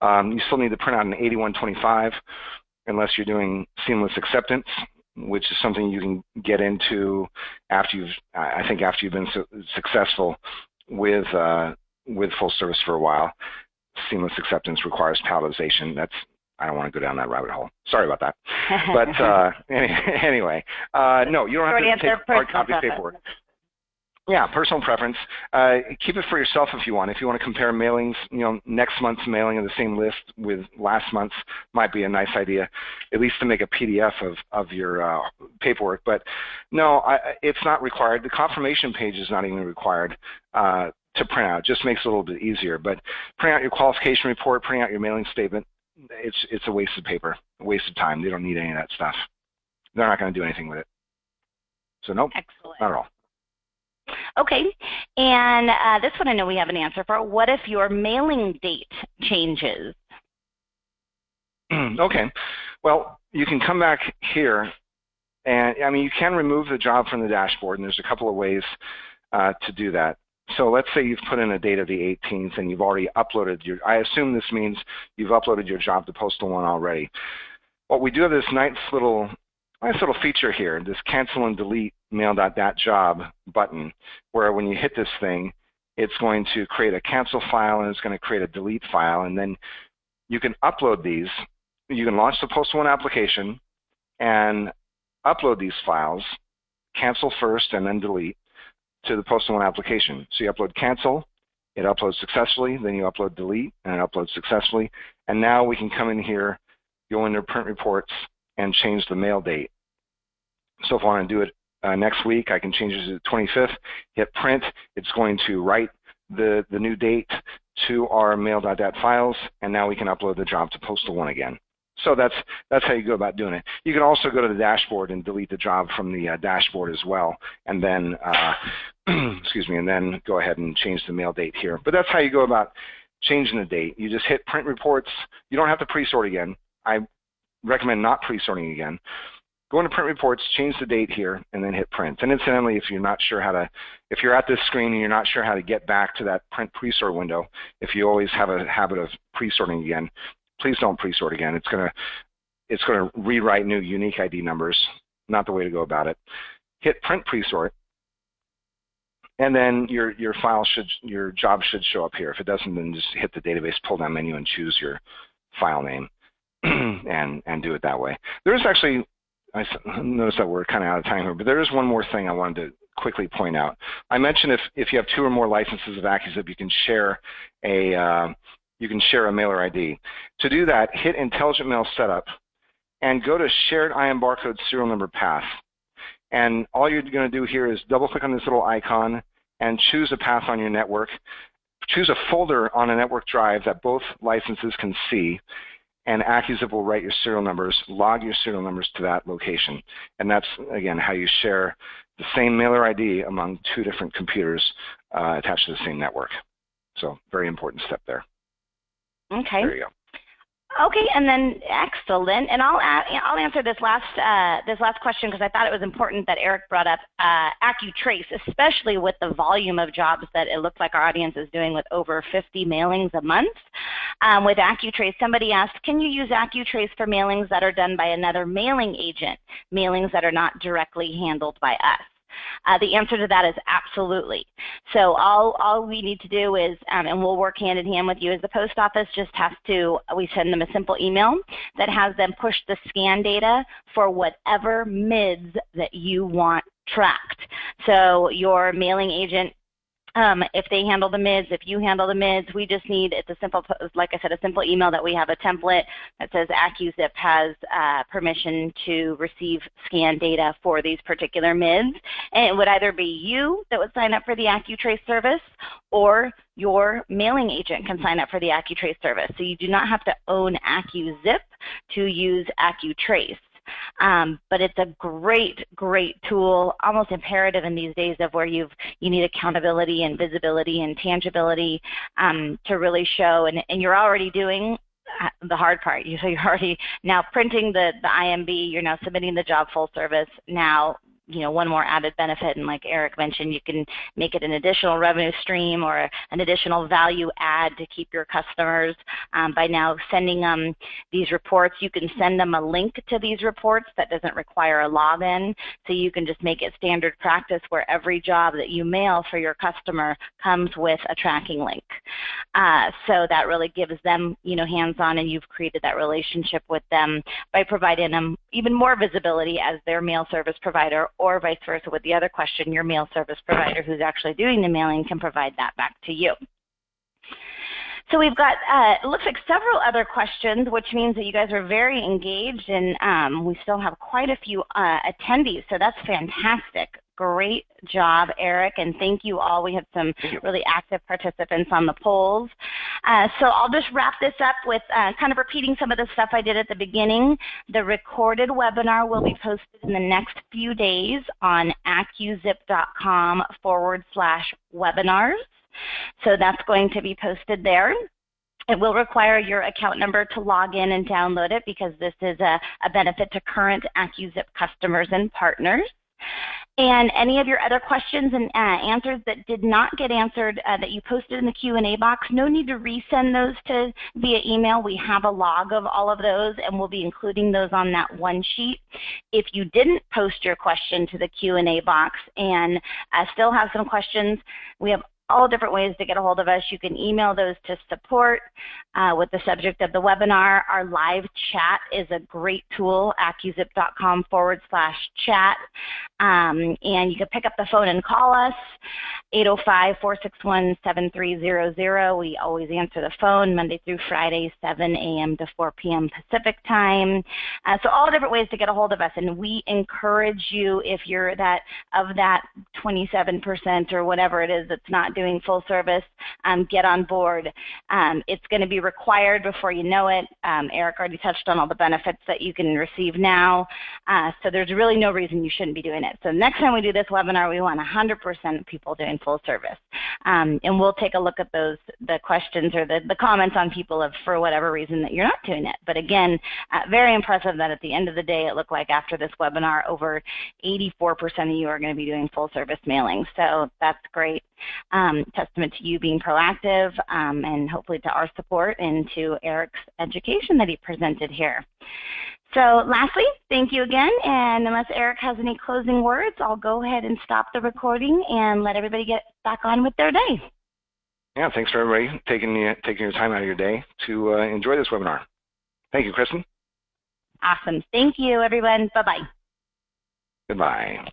You still need to print out an 8125. Unless you're doing seamless acceptance, which is something you can get into after you've been successful with full service for a while. Seamless acceptance requires palletization. I don't want to go down that rabbit hole. Sorry about that. But anyway, no, you don't have to take hard copy paperwork. Yeah, personal preference. Keep it for yourself if you want. If you want to compare mailings, next month's mailing of the same list with last month's might be a nice idea, at least to make a PDF of your paperwork. But no, it's not required. The confirmation page is not even required to print out. It just makes it a little bit easier. But print out your qualification report, print out your mailing statement. It's a waste of paper, a waste of time. They don't need any of that stuff. They're not going to do anything with it. So nope, excellent. Not at all. Okay, and this one I know we have an answer for. What if your mailing date changes? Okay, well, you can come back here, and I mean, you can remove the job from the dashboard, and there's a couple of ways to do that. So let's say you've put in a date of the 18th, and you've already uploaded I assume this means you've uploaded your job to PostalOne already. What we do have this nice little feature here, this cancel and delete mail.dat job button, where when you hit this thing, it's going to create a cancel file and it's going to create a delete file, and then you can upload these. You can launch the PostalOne application and upload these files, cancel first and then delete, to the PostalOne application. So you upload cancel, It uploads successfully, then you upload delete, and it uploads successfully. And now we can come in here, go into print reports, and change the mail date. So if I want to do it next week, I can change it to the 25th, hit print. It's going to write the new date to our mail.dat files, and now we can upload the job to PostalOne again. So that's how you go about doing it. You can also go to the dashboard and delete the job from the dashboard as well, and then excuse me, and then go ahead and change the mail date here. But that's how you go about changing the date. You just hit print reports. You don't have to pre-sort again. I recommend not pre-sorting again. Go into print reports, change the date here, and then hit print. And incidentally, if you're not sure how to, if you're at this screen and you're not sure how to get back to that print pre-sort window, if you always have a habit of pre-sorting again, please don't pre-sort again. It's gonna rewrite new unique ID numbers. Not the way to go about it. Hit print pre-sort, and then your job should show up here. If it doesn't, then just hit the database pull-down menu and choose your file name, and do it that way. There's actually, I noticed that we're kind of out of time here, but there is one more thing I wanted to quickly point out. I mentioned if you have 2 or more licenses of AccuZIP, you can share a mailer ID. To do that, hit Intelligent Mail Setup and go to Shared IM Barcode Serial Number Path. And all you're going to do here is double-click on this little icon and choose a path on your network. Choose a folder on a network drive that both licenses can see, and AccuZIP will write your serial numbers, log your serial numbers to that location. And that's, again, how you share the same mailer ID among 2 different computers attached to the same network. So very important step there. Okay. There you go. Okay, and then excellent. And I'll answer this last question because I thought it was important that Eric brought up AccuTrace, especially with the volume of jobs that it looks like our audience is doing with over 50 mailings a month. With AccuTrace, somebody asked, can you use AccuTrace for mailings that are done by another mailing agent, mailings that are not directly handled by us? The answer to that is absolutely. So all we need to do is, and we'll work hand in hand with you, is the post office just has to, we send them a simple email that has them push the scan data for whatever MIDs that you want tracked. So your mailing agent, if they handle the MIDs, if you handle the MIDs, we just need, it's a simple, like I said, a simple email that we have a template that says AccuZIP has permission to receive scan data for these particular MIDs. And it would either be you that would sign up for the AccuTrace service, or your mailing agent can sign up for the AccuTrace service. So you do not have to own AccuZIP to use AccuTrace. But it's a great, great tool, almost imperative in these days of where you need accountability and visibility and tangibility to really show, and you're already doing the hard part. So you're already now printing the IMB, you're now submitting the job full service. Now, one more added benefit, and like Eric mentioned, you can make it an additional revenue stream or an additional value add to keep your customers by now sending them these reports. You can send them a link to these reports that doesn't require a login, so you can just make it standard practice where every job that you mail for your customer comes with a tracking link. So that really gives them, hands-on, and you've created that relationship with them by providing them even more visibility as their mail service provider, or vice versa with the other question, your mail service provider who's actually doing the mailing can provide that back to you. So we've got, it looks like several other questions, which means that you guys are very engaged, and we still have quite a few attendees, so that's fantastic. Great job, Eric, and thank you all. We had some really active participants on the polls. So I'll just wrap this up with kind of repeating some of the stuff I did at the beginning. The recorded webinar will be posted in the next few days on AccuZIP.com/webinars. So that's going to be posted there. It will require your account number to log in and download it because this is a benefit to current AccuZIP customers and partners. And any of your other questions and answers that did not get answered that you posted in the Q&A box, no need to resend those via email. We have a log of all of those, and we'll be including those on that one sheet. If you didn't post your question to the Q&A box and still have some questions, we have all different ways to get a hold of us. You can email those to support with the subject of the webinar. Our live chat is a great tool, AccuZIP.com/chat. And you can pick up the phone and call us, 805-461-7300. We always answer the phone Monday through Friday, 7 a.m. to 4 p.m. Pacific time. So all different ways to get a hold of us. And we encourage you, if you're of that 27% or whatever it is that's not doing full service, get on board. It's going to be required before you know it. Eric already touched on all the benefits that you can receive now. So there's really no reason you shouldn't be doing it. So next time we do this webinar, we want 100% of people doing full service. And we'll take a look at the questions or the comments on people for whatever reason that you're not doing it. But again, very impressive that at the end of the day, it looked like after this webinar, over 84% of you are going to be doing full service mailing. So that's great. Testament to you being proactive and hopefully to our support and to Eric's education that he presented here. So lastly, thank you again, and unless Eric has any closing words, I'll go ahead and stop the recording and let everybody get back on with their day. Yeah, thanks for everybody taking your time out of your day to enjoy this webinar. Thank you, Kristen. Awesome. Thank you, everyone. Bye-bye. Goodbye.